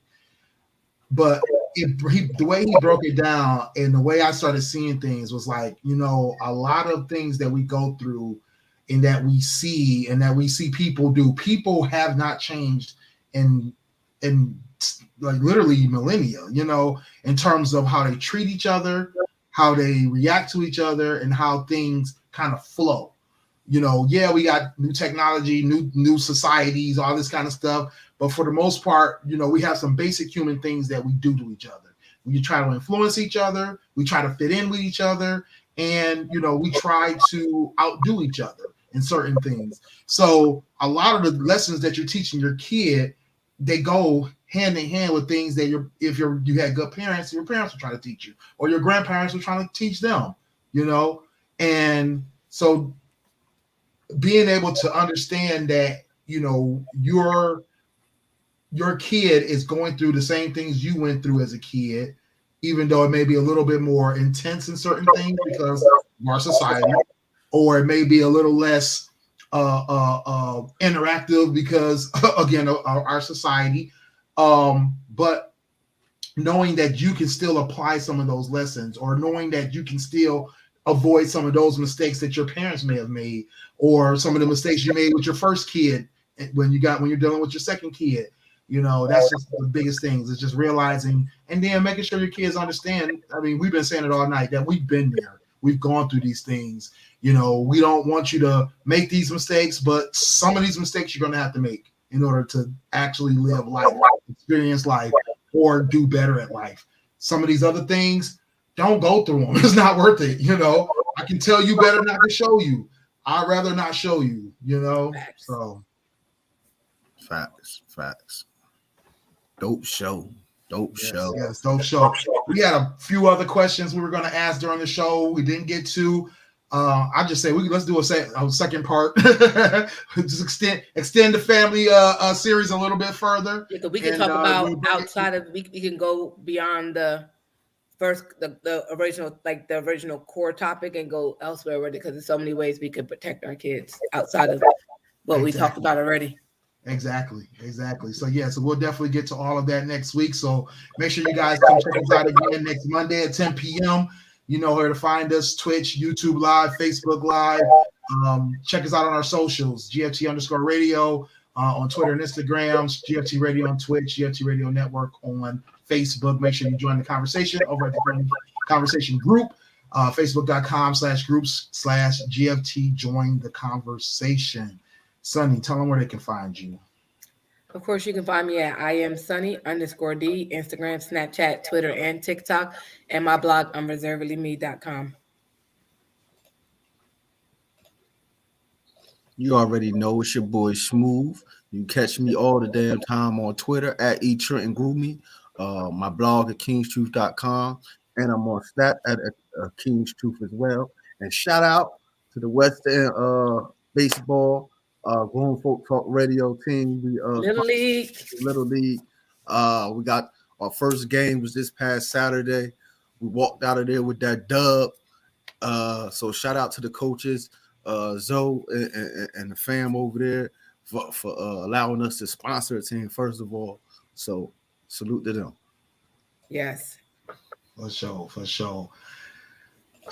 But the way he broke it down and the way I started seeing things was like, you know, a lot of things that we go through and that we see people do, people have not changed in like literally millennia, you know, in terms of how they treat each other, how they react to each other, and how things kind of flow. You know, yeah, we got new technology, new societies, all this kind of stuff. But for the most part, you know, we have some basic human things that we do to each other. We try to influence each other. We try to fit in with each other. And, you know, we try to outdo each other in certain things. So a lot of the lessons that you're teaching your kid, they go hand in hand with things that you had good parents, your parents were trying to teach you, or your grandparents were trying to teach them, you know? And so being able to understand that, you know, your kid is going through the same things you went through as a kid, even though it may be a little bit more intense in certain things because of our society, or it may be a little less interactive because, again, of our society. But knowing that you can still apply some of those lessons, or knowing that you can still avoid some of those mistakes that your parents may have made, or some of the mistakes you made with your first kid when you're dealing with your second kid. You know, that's just the biggest things. It's just realizing and then making sure your kids understand. I mean, we've been saying it all night that we've been there. We've gone through these things. You know, we don't want you to make these mistakes, but some of these mistakes you're going to have to make in order to actually live life, experience life, or do better at life. Some of these other things, don't go through them. It's not worth it. You know, I can tell you better not to show you. I'd rather not show you, you know. Facts. So Facts. Dope show. Yes, dope show. We had a few other questions we were going to ask during the show. We didn't get to. I just say let's do a second part. Just extend the family series a little bit further. Yeah, we can talk about outside of we can go beyond the original core topic and go elsewhere with it, because there's so many ways we could protect our kids outside of what we talked about already. Exactly. So so we'll definitely get to all of that next week. So make sure you guys come check us out again next Monday at 10 p.m. You know where to find us: Twitch, YouTube Live, Facebook Live. Check us out on our socials: GFT_radio on Twitter and Instagram, GFT Radio on Twitch, GFT Radio Network on Facebook. Make sure you join the conversation over at the conversation group, facebook.com/groups/GFT. Join the conversation. Sunny, tell them where they can find you. Of course, you can find me at IamSunny_D, Instagram, Snapchat, Twitter, and TikTok, and my blog, unreservedlyme.com. You already know it's your boy Smooth. You can catch me all the damn time on Twitter at eTrentonGroomy, my blog at kingstruth.com, and I'm on Snap at King's Truth as well. And shout out to the West End baseball Grown Folk Talk Radio team. We Little League. We got our first game was this past Saturday. We walked out of there with that dub. So shout out to the coaches, Zoe and the fam over there for allowing us to sponsor a team, first of all. So salute to them. Yes. For sure.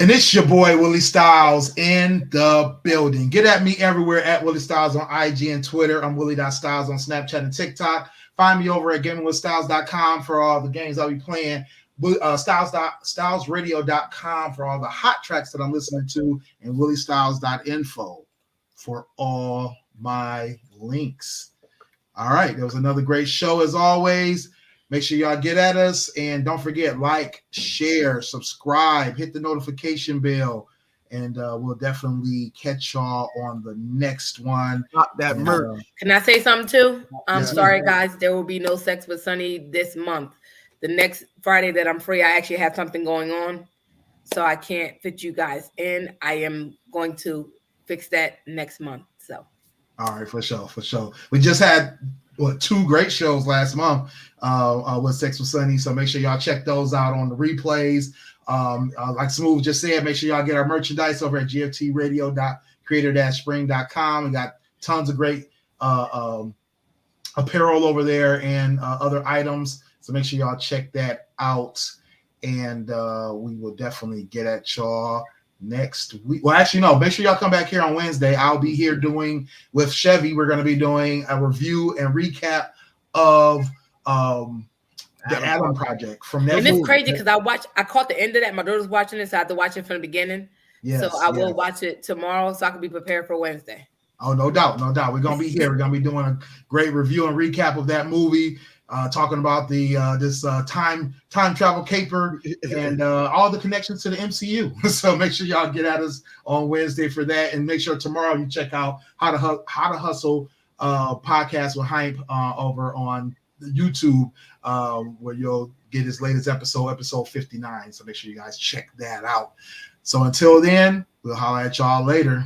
And it's your boy Willie Styles in the building. Get at me everywhere at Willie Styles on IG and Twitter. I'm Willie.Styles on Snapchat and TikTok. Find me over at gamingwithstyles.com for all the games I'll be playing. Stylesradio.com for all the hot tracks that I'm listening to, and williestyles.info for all my links. All right, there was another great show as always. Make sure y'all get at us, and don't forget, like, share, subscribe, hit the notification bell, and we'll definitely catch y'all on the next one. Stop that murder. Can I say something too? I'm Yes, sorry, ma'am. guys. There will be no Sex with Sunny this month. The next Friday that I'm free, I actually have something going on, so I can't fit you guys in. I am going to fix that next month. So, all right, for sure. We just had two great shows last month with Sex with Sunny, so make sure y'all check those out on the replays. Like Smooth just said, make sure y'all get our merchandise over at gftradio.creator-spring.com. We got tons of great apparel over there and other items, so make sure y'all check that out, and we will definitely get at y'all next week. Well, actually, no, make sure y'all come back here on Wednesday. I'll be here with Chevy. We're going to be doing a review and recap of the Adam Project from Netflix. and it's crazy because I caught the end of that. My daughter's watching it, so I have to watch it from the beginning. So I will watch it tomorrow, so I can be prepared for Wednesday. Oh, no doubt. We're going to be here. We're going to be doing a great review and recap of that movie, talking about this time travel caper and all the connections to the MCU. So make sure y'all get at us on Wednesday for that, and make sure tomorrow you check out How to Hustle podcast with Hype over on YouTube, where you'll get his latest episode 59. So make sure you guys check that out. So until then, we'll holler at y'all later.